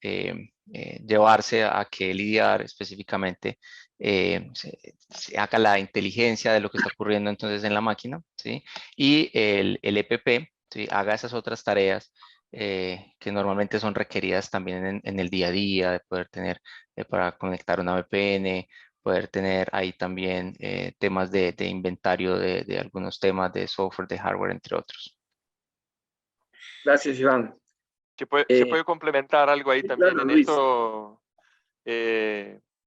llevarse a que el IDR específicamente se haga la inteligencia de lo que está ocurriendo entonces en la máquina, ¿sí? Y el EPP, ¿sí?, haga esas otras tareas que normalmente son requeridas también en el día a día, de poder tener para conectar una VPN, poder tener ahí también temas de inventario de algunos temas de software, de hardware, entre otros. Gracias, Iván. ¿Se puede complementar algo ahí Sí, también claro, en Luis. esto?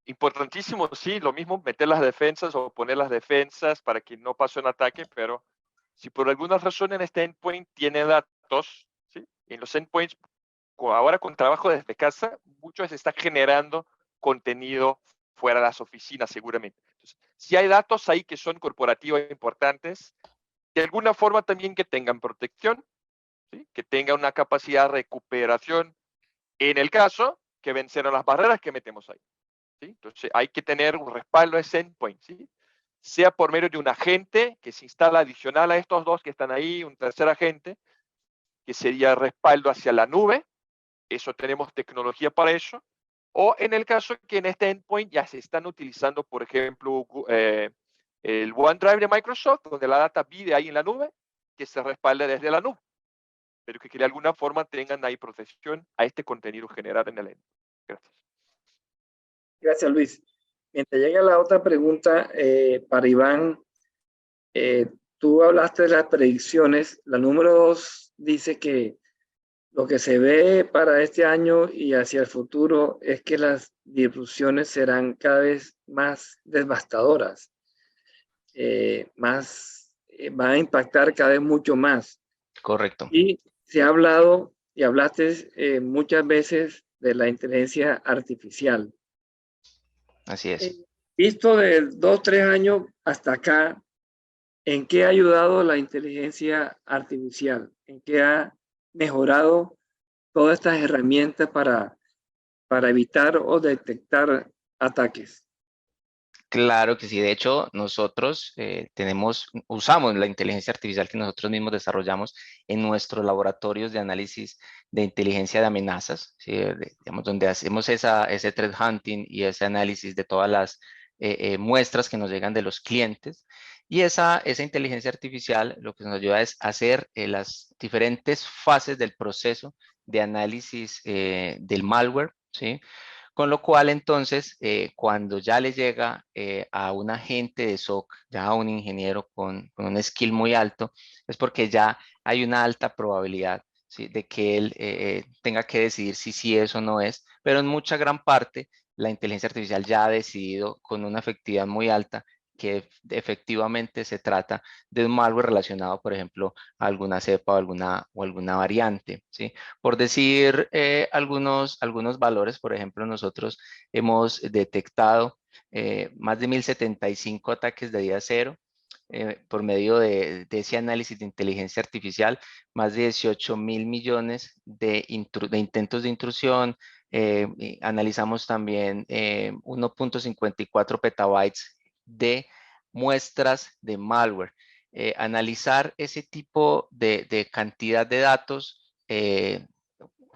Importantísimo, sí, lo mismo, meter las defensas o poner las defensas para que no pase un ataque, pero si por alguna razón en este endpoint tiene datos, ¿sí? En los endpoints, ahora con trabajo desde casa, muchos están generando contenido fuera de las oficinas seguramente. Entonces, si hay datos ahí que son corporativos importantes, de alguna forma también que tengan protección, ¿sí?, que tengan una capacidad de recuperación en el caso que venceron las barreras que metemos ahí, ¿sí? Entonces hay que tener un respaldo a ese endpoint, ¿sí?, sea por medio de un agente que se instala adicional a estos dos que están ahí, un tercer agente, que sería respaldo hacia la nube. Eso tenemos tecnología para eso. O en el caso que en este endpoint ya se están utilizando, por ejemplo, el OneDrive de Microsoft, donde la data vive ahí en la nube, que se respalde desde la nube, pero que de alguna forma tengan ahí protección a este contenido generado en el endpoint. Gracias. Gracias, Luis. Mientras llega la otra pregunta para Iván, tú hablaste de las predicciones. La número 2 dice que lo que se ve para este año y hacia el futuro es que las disrupciones serán cada vez más devastadoras, van a impactar cada vez mucho más. Correcto. Y se ha hablado y hablaste muchas veces de la inteligencia artificial. Así es. Visto de 2, 3 años hasta acá, ¿en qué ha ayudado la inteligencia artificial? ¿En qué ha mejorado todas estas herramientas para evitar o detectar ataques? Claro que sí. De hecho, nosotros usamos la inteligencia artificial que nosotros mismos desarrollamos en nuestros laboratorios de análisis de inteligencia de amenazas, ¿sí? Digamos, donde hacemos ese threat hunting y ese análisis de todas las muestras que nos llegan de los clientes. Y esa inteligencia artificial lo que nos ayuda es hacer las diferentes fases del proceso de análisis del malware, ¿sí? Con lo cual, entonces, cuando ya le llega a un agente de SOC, ya a un ingeniero con un skill muy alto, es porque ya hay una alta probabilidad, ¿sí?, de que él tenga que decidir si sí es o no es, pero en mucha gran parte la inteligencia artificial ya ha decidido con una efectividad muy alta que efectivamente se trata de un malware relacionado, por ejemplo, a alguna cepa o alguna variante, ¿sí? Por decir algunos valores, por ejemplo, nosotros hemos detectado más de 1075 ataques de día cero por medio de ese análisis de inteligencia artificial, más de 18.000 millones de intentos de intrusión. Y analizamos también 1.54 petabytes de muestras de malware. Analizar ese tipo de cantidad de datos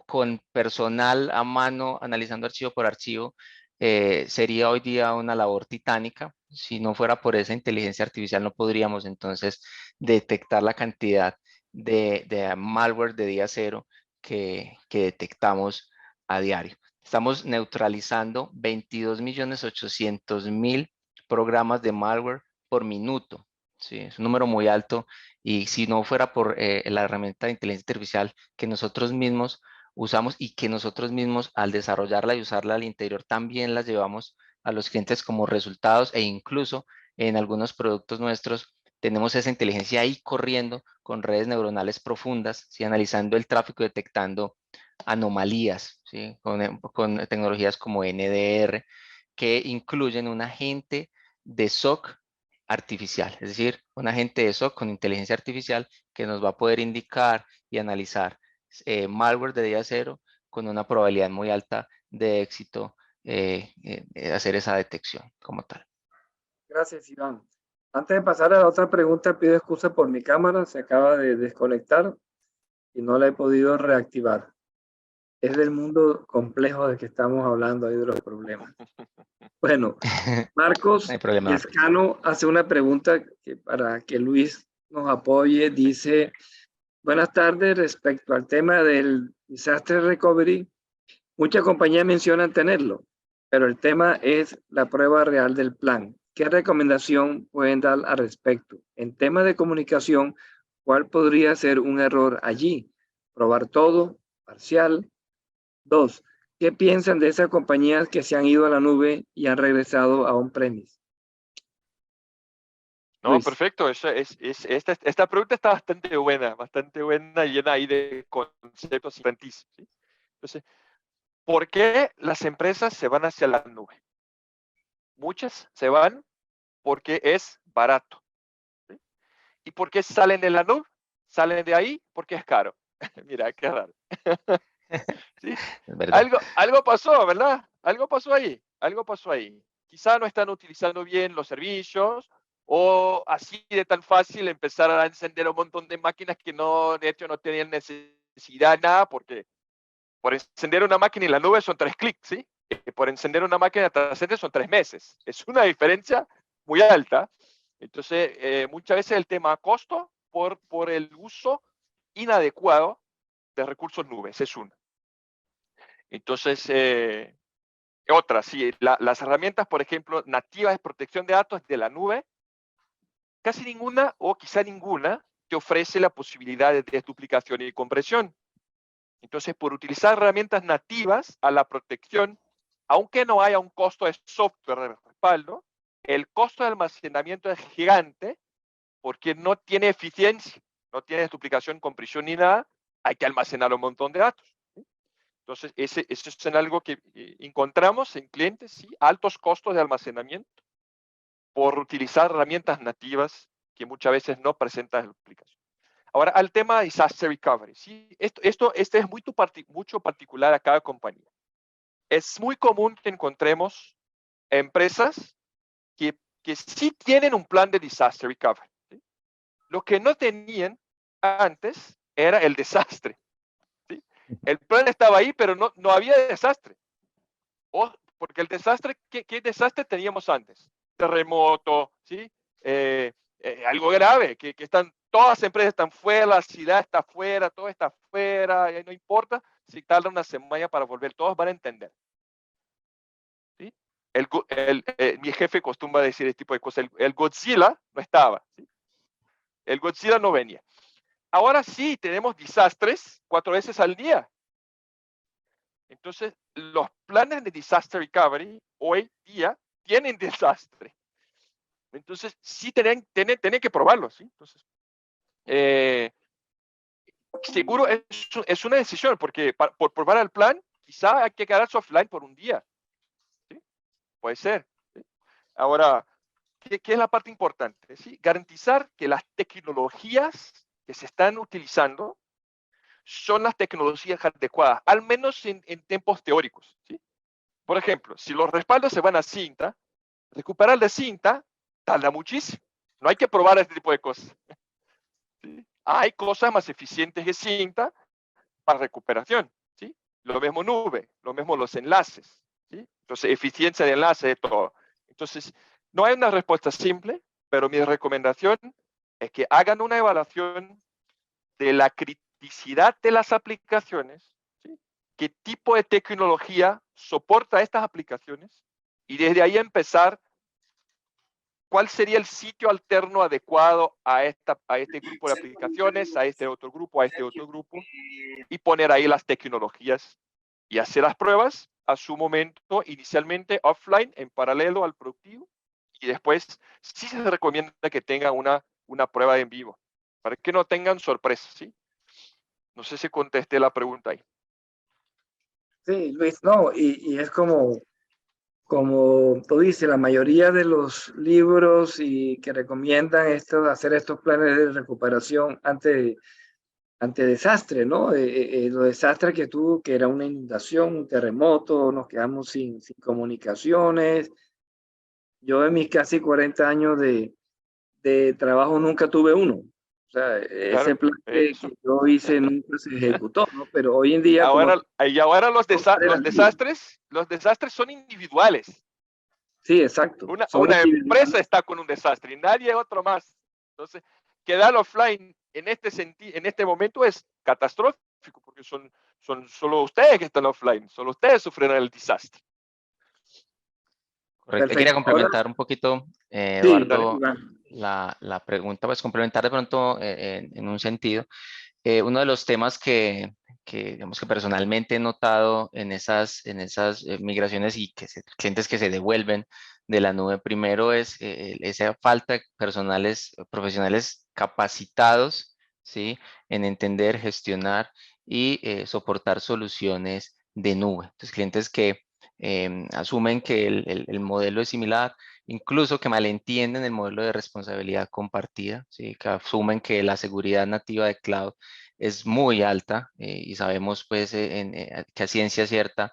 con personal a mano, analizando archivo por archivo, sería hoy día una labor titánica. Si no fuera por esa inteligencia artificial, no podríamos entonces detectar la cantidad de malware de día cero que detectamos a diario. Estamos neutralizando 22.800.000 programas de malware por minuto. Sí, es un número muy alto, y si no fuera por la herramienta de inteligencia artificial que nosotros mismos usamos y que nosotros mismos al desarrollarla y usarla al interior también las llevamos a los clientes como resultados, e incluso en algunos productos nuestros tenemos esa inteligencia ahí corriendo con redes neuronales profundas, ¿sí?, analizando el tráfico, detectando anomalías, ¿sí?, con tecnologías como NDR, que incluyen un agente de SOC artificial, es decir, un agente de SOC con inteligencia artificial que nos va a poder indicar y analizar malware de día cero con una probabilidad muy alta de éxito, hacer esa detección como tal. Gracias, Iván. Antes de pasar a la otra pregunta, pido excusa por mi cámara, se acaba de desconectar y no la he podido reactivar. Es del mundo complejo de que estamos hablando ahí, de los problemas. Bueno, Marcos No hay problema. Escano hace una pregunta para que Luis nos apoye. Dice: buenas tardes, respecto al tema del disaster recovery, muchas compañías mencionan tenerlo, pero el tema es la prueba real del plan. ¿Qué recomendación pueden dar al respecto? En tema de comunicación, ¿cuál podría ser un error allí? ¿Probar todo? ¿Parcial? 2. ¿Qué piensan de esas compañías que se han ido a la nube y han regresado a on-premise? No, perfecto. Esta pregunta está bastante buena, llena ahí de conceptos importantísimos, ¿sí? Entonces, ¿por qué las empresas se van hacia la nube? Muchas se van porque es barato, ¿sí? ¿Y por qué salen de la nube? Salen de ahí porque es caro. Mira, qué raro. ¿Sí? Es verdad. Algo pasó, ¿verdad? Algo pasó ahí. Quizá no están utilizando bien los servicios, o así de tan fácil empezar a encender un montón de máquinas que no, de hecho, no tenían necesidad de nada, porque por encender una máquina en la nube son 3 clics, ¿sí? Por encender una máquina de data center son 3 meses. Es una diferencia muy alta. Entonces, muchas veces el tema costo por el uso inadecuado de recursos nubes es uno. Entonces, otra, sí, las herramientas, por ejemplo, nativas de protección de datos de la nube, casi ninguna o quizá ninguna te ofrece la posibilidad de desduplicación y compresión. Entonces, por utilizar herramientas nativas a la protección, aunque no haya un costo de software de respaldo, el costo de almacenamiento es gigante porque no tiene eficiencia, no tiene desduplicación, compresión ni nada, hay que almacenar un montón de datos. Entonces, eso es algo que encontramos en clientes, ¿sí? Altos costos de almacenamiento por utilizar herramientas nativas que muchas veces no presentan la aplicación. Ahora, al tema de disaster recovery, ¿sí? Esto es mucho particular a cada compañía. Es muy común que encontremos empresas que sí tienen un plan de disaster recovery, ¿sí? Lo que no tenían antes era el desastre, ¿sí? El plan estaba ahí, pero no había desastre. Porque el desastre, ¿qué desastre teníamos antes? Terremoto, ¿sí? Algo grave, que todas las empresas están fuera, la ciudad está fuera, todo está fuera, no importa si tarda una semana para volver, todos van a entender. ¿Sí? Mi jefe acostumbra decir este tipo de cosas, el Godzilla no estaba, ¿sí? El Godzilla no venía. Ahora sí, tenemos desastres 4 veces al día. Entonces, los planes de disaster recovery hoy día tienen desastre. Entonces, sí tienen que probarlo, ¿sí? Entonces, seguro es una decisión, porque por probar el plan, quizá hay que quedarse offline por un día, ¿sí? Puede ser, ¿sí? Ahora, ¿qué es la parte importante? ¿Sí? Garantizar que las tecnologías que se están utilizando son las tecnologías adecuadas, al menos en tiempos teóricos, ¿sí? Por ejemplo, si los respaldos se van a cinta, recuperar de cinta tarda muchísimo. No hay que probar este tipo de cosas, ¿sí? Hay cosas más eficientes que cinta para recuperación, ¿sí? Lo mismo nube, lo mismo los enlaces, ¿sí? Entonces, eficiencia de enlace, de todo. Entonces, no hay una respuesta simple, pero mi recomendación es que hagan una evaluación de la criticidad de las aplicaciones, ¿sí? ¿Qué tipo de tecnología soporta estas aplicaciones? Y desde ahí empezar, ¿cuál sería el sitio alterno adecuado a este grupo de aplicaciones, a este otro grupo, y poner ahí las tecnologías y hacer las pruebas a su momento, inicialmente offline, en paralelo al productivo, y después sí se recomienda que tengan una prueba en vivo, para que no tengan sorpresas, ¿sí? No sé si contesté la pregunta ahí. Sí, Luis, no, y es como tú dices, la mayoría de los libros y que recomiendan hacer estos planes de recuperación ante desastre, ¿no? Los desastres que tuvo, que era una inundación, un terremoto, nos quedamos sin comunicaciones. Yo en mis casi 40 años de trabajo nunca tuve uno. O sea, ese Claro, plan que yo hice nunca se ejecutó, ¿no? Pero hoy en día, como... ahora los desastres son individuales. Sí, exacto. Una empresa está con un desastre y nadie otro más. Entonces, quedar offline en este momento es catastrófico, porque son solo ustedes que están offline, solo ustedes sufrirán el desastre. Correcto. Quería complementar un poquito, Eduardo, la pregunta, pues complementar de pronto en un sentido. Uno de los temas que digamos que personalmente he notado en esas migraciones y clientes que se devuelven de la nube, primero es esa falta de profesionales capacitados, ¿sí? En entender, gestionar y soportar soluciones de nube. Entonces, clientes que asumen que el modelo es similar, incluso que malentienden el modelo de responsabilidad compartida, ¿sí? Que asumen que la seguridad nativa de cloud es muy alta y sabemos pues que a ciencia cierta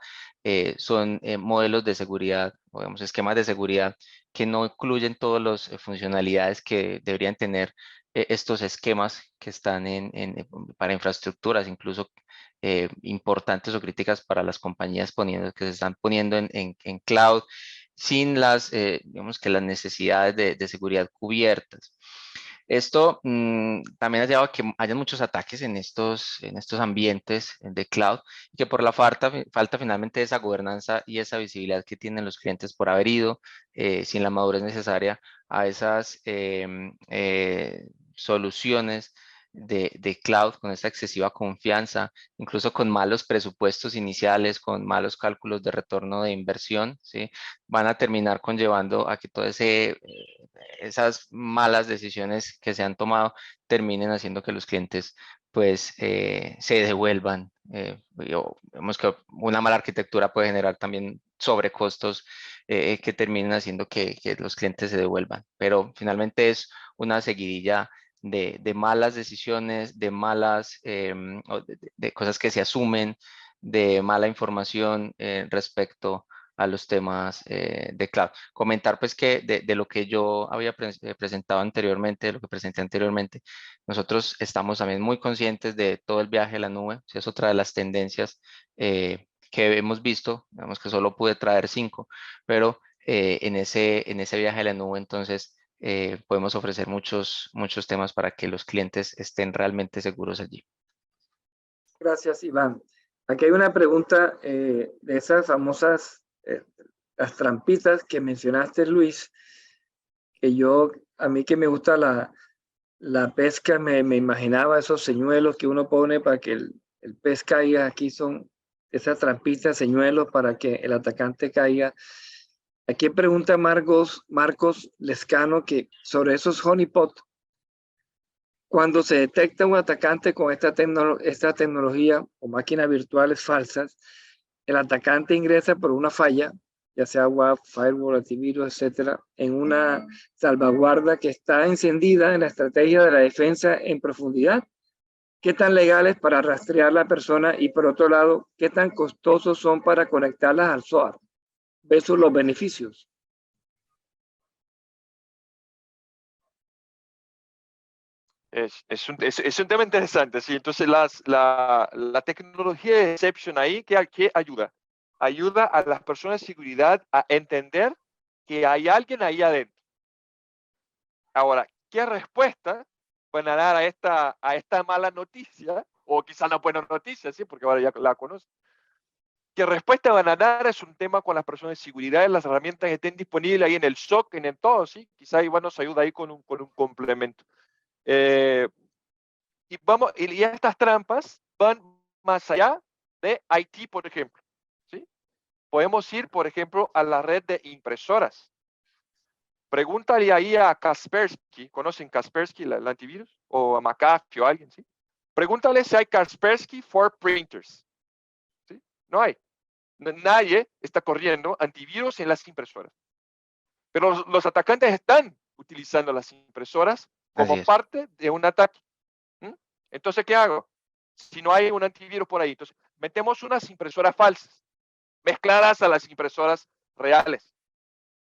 son modelos de seguridad, o digamos, esquemas de seguridad que no incluyen todas las funcionalidades que deberían tener estos esquemas que están para infraestructuras, incluso importantes o críticas para las compañías que se están poniendo en cloud sin digamos que las necesidades de seguridad cubiertas. Esto también ha llevado a que haya muchos ataques en estos ambientes de cloud, que por la falta finalmente de esa gobernanza y esa visibilidad que tienen los clientes por haber ido sin la madurez necesaria a esas soluciones de cloud con esa excesiva confianza, incluso con malos presupuestos iniciales, con malos cálculos de retorno de inversión, ¿sí? Van a terminar conllevando a que todas esas malas decisiones que se han tomado terminen haciendo que los clientes pues se devuelvan. Vemos que una mala arquitectura puede generar también sobrecostos que terminen haciendo que los clientes se devuelvan. Pero finalmente es una seguidilla de malas decisiones, de malas, de cosas que se asumen, de mala información respecto a los temas de cloud. Comentar pues que de lo que yo había presentado anteriormente, de lo que presenté anteriormente, nosotros estamos también muy conscientes de todo el viaje a la nube. Es otra de las tendencias que hemos visto. Digamos que solo pude traer 5, pero en ese viaje a la nube entonces podemos ofrecer muchos temas para que los clientes estén realmente seguros allí. Gracias, Iván. Aquí hay una pregunta de esas famosas, las trampitas que mencionaste, Luis, que a mí que me gusta la pesca, me imaginaba esos señuelos que uno pone para que el pez caiga. Aquí son esas trampitas, señuelos para que el atacante caiga. Aquí pregunta Marcos Lescano que sobre esos honeypot, cuando se detecta un atacante con esta tecnología o máquinas virtuales falsas, el atacante ingresa por una falla, ya sea web, firewall, antivirus, etcétera, en una salvaguarda que está encendida en la estrategia de la defensa en profundidad. ¿Qué tan legales para rastrear la persona? Y por otro lado, ¿qué tan costosos son para conectarlas al SOAR versus los beneficios? Es un tema interesante, sí. Entonces, la tecnología de exception ahí, ¿qué ayuda? Ayuda a las personas de seguridad a entender que hay alguien ahí adentro. Ahora, ¿qué respuesta van a dar a esta mala noticia? O quizá una buena noticia, ¿sí? Porque ahora ya la conocen. ¿Qué respuesta van a dar? Es un tema con las personas de seguridad, las herramientas que estén disponibles ahí en el SOC, en el todo, ¿sí? Quizá Iván nos ayuda ahí con un complemento. Y estas trampas van más allá de IT, por ejemplo. ¿Sí? Podemos ir, por ejemplo, a la red de impresoras. Pregúntale ahí a Kaspersky, ¿conocen Kaspersky, el antivirus? O a McAfee o alguien, ¿sí? Pregúntale si hay Kaspersky for printers. ¿Sí? No hay. Nadie está corriendo antivirus en las impresoras. Pero los atacantes están utilizando las impresoras como parte de un ataque. Entonces, ¿qué hago? Si no hay un antivirus por ahí, entonces metemos unas impresoras falsas, mezcladas a las impresoras reales.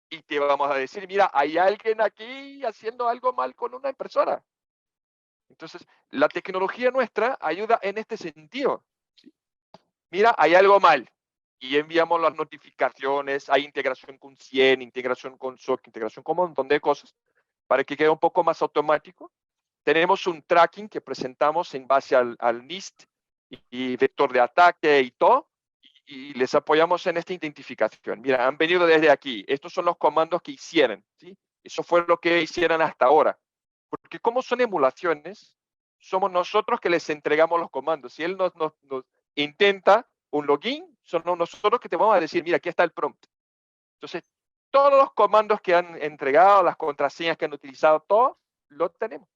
Y te vamos a decir, mira, hay alguien aquí haciendo algo mal con una impresora. Entonces, la tecnología nuestra ayuda en este sentido. ¿Sí? Mira, hay algo mal. Y enviamos las notificaciones, hay integración con 100, integración con SOC, integración con un montón de cosas, para que quede un poco más automático. Tenemos un tracking que presentamos en base al NIST y vector de ataque y todo, y les apoyamos en esta identificación. Mira, han venido desde aquí. Estos son los comandos que hicieron, ¿sí? Eso fue lo que hicieron hasta ahora. Porque como son emulaciones, somos nosotros que les entregamos los comandos. Si él nos intenta un login, son nosotros que te vamos a decir, mira, aquí está el prompt. Entonces, todos los comandos que han entregado, las contraseñas que han utilizado, todo, lo tenemos.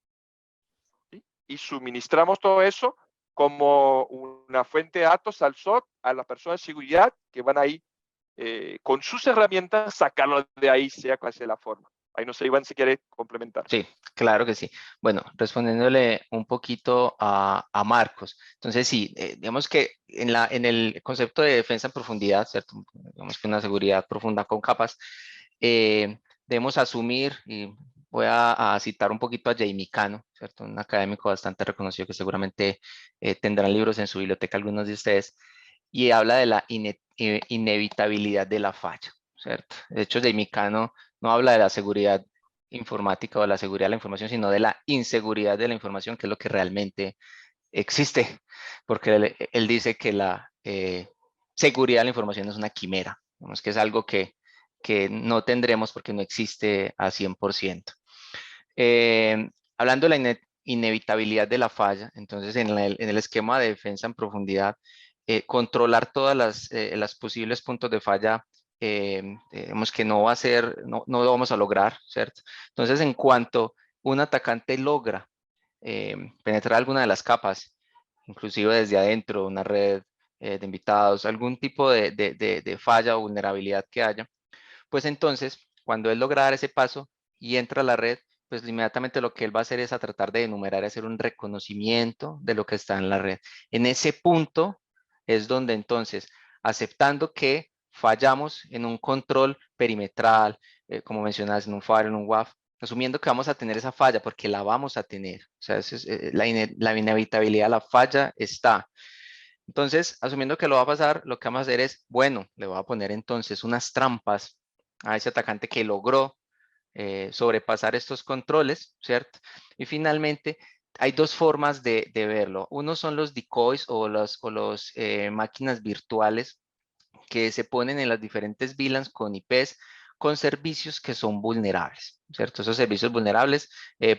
¿Sí? Y suministramos todo eso como una fuente de datos al SOC, a las personas de seguridad que van ahí con sus herramientas sacarlo de ahí, sea cual sea la forma. Ahí no sé, Iván, si quiere complementar. Sí, claro que sí. Bueno, respondiéndole un poquito a Marcos. Entonces, sí, digamos que en el concepto de defensa en profundidad, ¿cierto? Digamos que una seguridad profunda con capas, debemos asumir, y voy a citar un poquito a Jamie Cano, ¿cierto? Un académico bastante reconocido que seguramente tendrán libros en su biblioteca algunos de ustedes, y habla de la inevitabilidad de la falla, ¿cierto? De hecho, Jamie Cano no habla de la seguridad informática o la seguridad de la información, sino de la inseguridad de la información, que es lo que realmente existe, porque él dice que la seguridad de la información es una quimera, digamos que es algo que no tendremos porque no existe a 100%. Hablando de la inevitabilidad de la falla, entonces en el esquema de defensa en profundidad, controlar todas las posibles puntos de falla, digamos que no va a ser, no lo vamos a lograr, ¿cierto? Entonces, en cuanto un atacante logra penetrar alguna de las capas inclusive desde adentro, una red de invitados, algún tipo de falla o vulnerabilidad que haya, pues entonces, cuando él logra dar ese paso y entra a la red, pues inmediatamente lo que él va a hacer es a tratar de enumerar y hacer un reconocimiento de lo que está en la red. En ese punto es donde entonces, aceptando que fallamos en un control perimetral, como mencionas, en un firewall, en un WAF, asumiendo que vamos a tener esa falla, porque la vamos a tener. O sea, la inevitabilidad de la falla está. Entonces, asumiendo que lo va a pasar, lo que vamos a hacer es, bueno, le voy a poner entonces unas trampas a ese atacante que logró sobrepasar estos controles, ¿cierto? Y finalmente, hay dos formas de verlo. Uno son los decoys o los máquinas virtuales que se ponen en las diferentes VLANs con IPs con servicios que son vulnerables, ¿cierto? Esos servicios vulnerables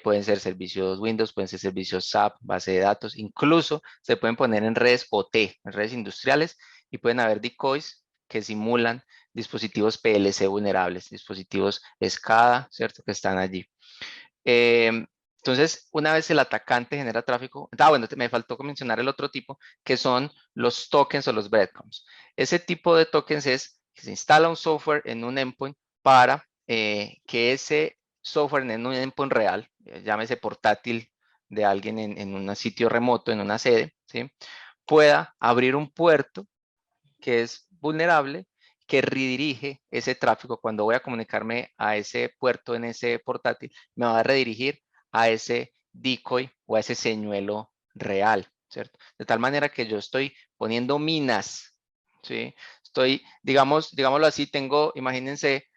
pueden ser servicios Windows, pueden ser servicios SAP, base de datos, incluso se pueden poner en redes OT, en redes industriales, y pueden haber decoys que simulan dispositivos PLC vulnerables, dispositivos SCADA, ¿cierto? Que están allí. Entonces, una vez el atacante genera tráfico, bueno, me faltó mencionar el otro tipo, que son los tokens o los breadcrumbs. Ese tipo de tokens es que se instala un software en un endpoint para que ese software en un endpoint real, llámese portátil de alguien en un sitio remoto, en una sede, ¿sí? Pueda abrir un puerto que es vulnerable, que redirige ese tráfico. Cuando voy a comunicarme a ese puerto en ese portátil, me va a redirigir a ese decoy o a ese señuelo real, ¿cierto? De tal manera que yo estoy poniendo minas, ¿sí? Estoy, digámoslo así, tengo, imagínense,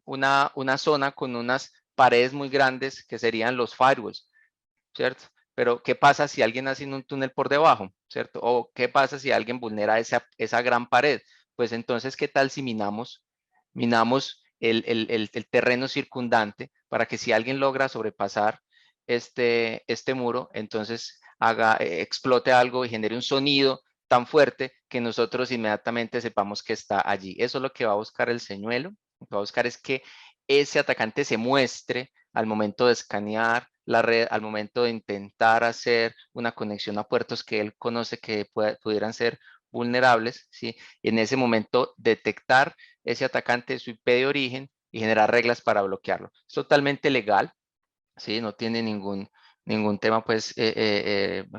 una zona con unas paredes muy grandes que serían los firewalls, ¿cierto? Pero, ¿qué pasa si alguien hace un túnel por debajo, ¿cierto? O, ¿qué pasa si alguien vulnera esa gran pared? Pues entonces, ¿qué tal si minamos el terreno circundante para que si alguien logra sobrepasar este muro, entonces explote algo y genere un sonido tan fuerte que nosotros inmediatamente sepamos que está allí? Eso es lo que va a buscar el señuelo. Lo que va a buscar es que ese atacante se muestre al momento de escanear la red, al momento de intentar hacer una conexión a puertos que él conoce que pudieran ser vulnerables, ¿sí? Y en ese momento detectar ese atacante, su IP de origen y generar reglas para bloquearlo. Es totalmente legal, ¿sí? No tiene ningún tema, pues,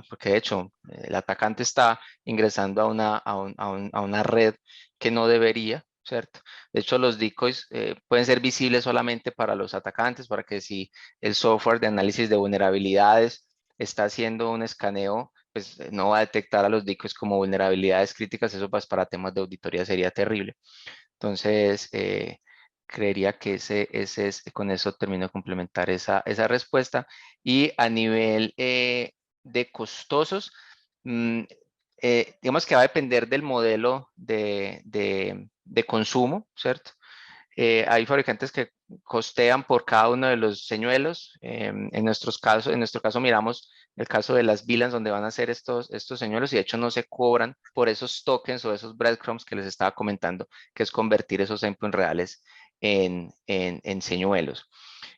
porque de hecho el atacante está ingresando a una red que no debería, ¿cierto? De hecho, los decoys pueden ser visibles solamente para los atacantes, para que si el software de análisis de vulnerabilidades está haciendo un escaneo, pues no va a detectar a los decoys como vulnerabilidades críticas. Eso pues para temas de auditoría sería terrible. Entonces, creería que con eso termino de complementar esa respuesta. Y a nivel de costosos, digamos que va a depender del modelo de consumo, ¿cierto? Hay fabricantes que costean por cada uno de los señuelos. En nuestro caso miramos el caso de las VLANs donde van a hacer estos señuelos, y de hecho no se cobran por esos tokens o esos breadcrumbs que les estaba comentando, que es convertir esos endpoints reales en señuelos.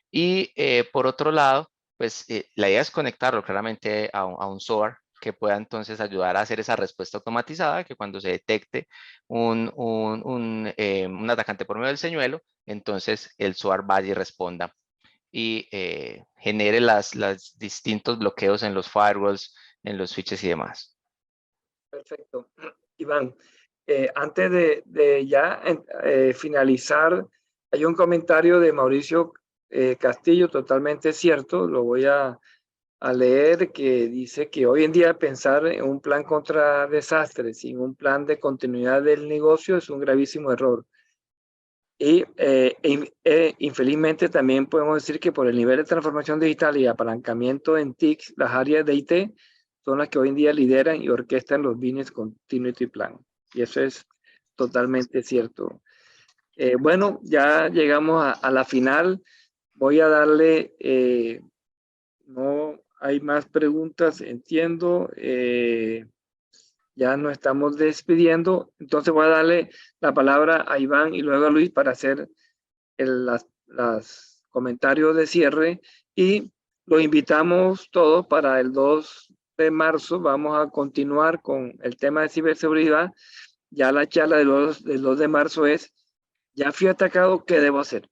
Y por otro lado, pues la idea es conectarlo claramente a un SOAR que pueda entonces ayudar a hacer esa respuesta automatizada, que cuando se detecte un atacante por medio del señuelo, entonces el SOAR vaya y responda y genere los distintos bloqueos en los firewalls, en los switches y demás. Perfecto. Iván, antes de ya finalizar, hay un comentario de Mauricio Castillo totalmente cierto, lo voy a leer, que dice que hoy en día pensar en un plan contra desastres sin un plan de continuidad del negocio es un gravísimo error. Y infelizmente también podemos decir que por el nivel de transformación digital y apalancamiento en TIC, las áreas de IT son las que hoy en día lideran y orquestan los Business Continuity Plan. Y eso es totalmente cierto. Bueno, ya llegamos a la final. Voy a darle, no hay más preguntas, entiendo. Ya nos estamos despidiendo. Entonces voy a darle la palabra a Iván y luego a Luis para hacer los comentarios de cierre, y los invitamos todos para el 2 de marzo vamos a continuar con el tema de ciberseguridad. Ya la charla del 2 de marzo es, ya fui atacado, ¿qué debo hacer?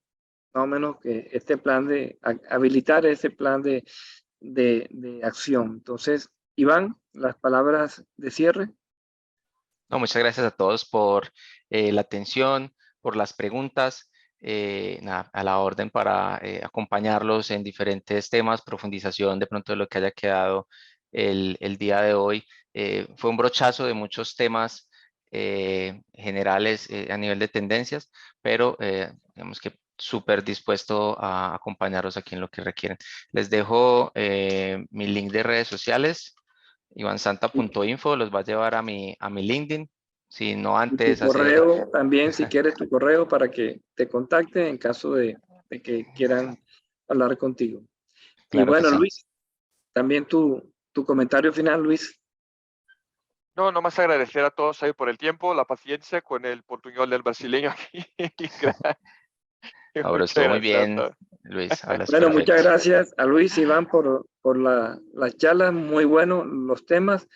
Más o menos que este plan de habilitar ese plan de acción. Entonces, Iván, las palabras de cierre. No, muchas gracias a todos por la atención, por las preguntas. Nada, a la orden para acompañarlos en diferentes temas, profundización de pronto de lo que haya quedado el día de hoy. Fue un brochazo de muchos temas generales a nivel de tendencias, pero digamos que súper dispuesto a acompañarlos aquí en lo que requieren. Les dejo mi link de redes sociales. ivansanta.info los va a llevar a mi LinkedIn. Si no Y antes tu hacer... correo también, si quieres tu correo para que te contacten en caso de que quieran hablar contigo. Y Claro que bueno, sí. Luis, también tu comentario final, Luis. No, nomás agradecer a todos ahí por el tiempo, la paciencia con el portuñol del brasileño aquí. Ahora Muchas estuvo muy gracias a bien, todos. Luis, hablas Bueno, muchas perfecto. gracias a Luis y Iván por la charla, muy bueno los temas.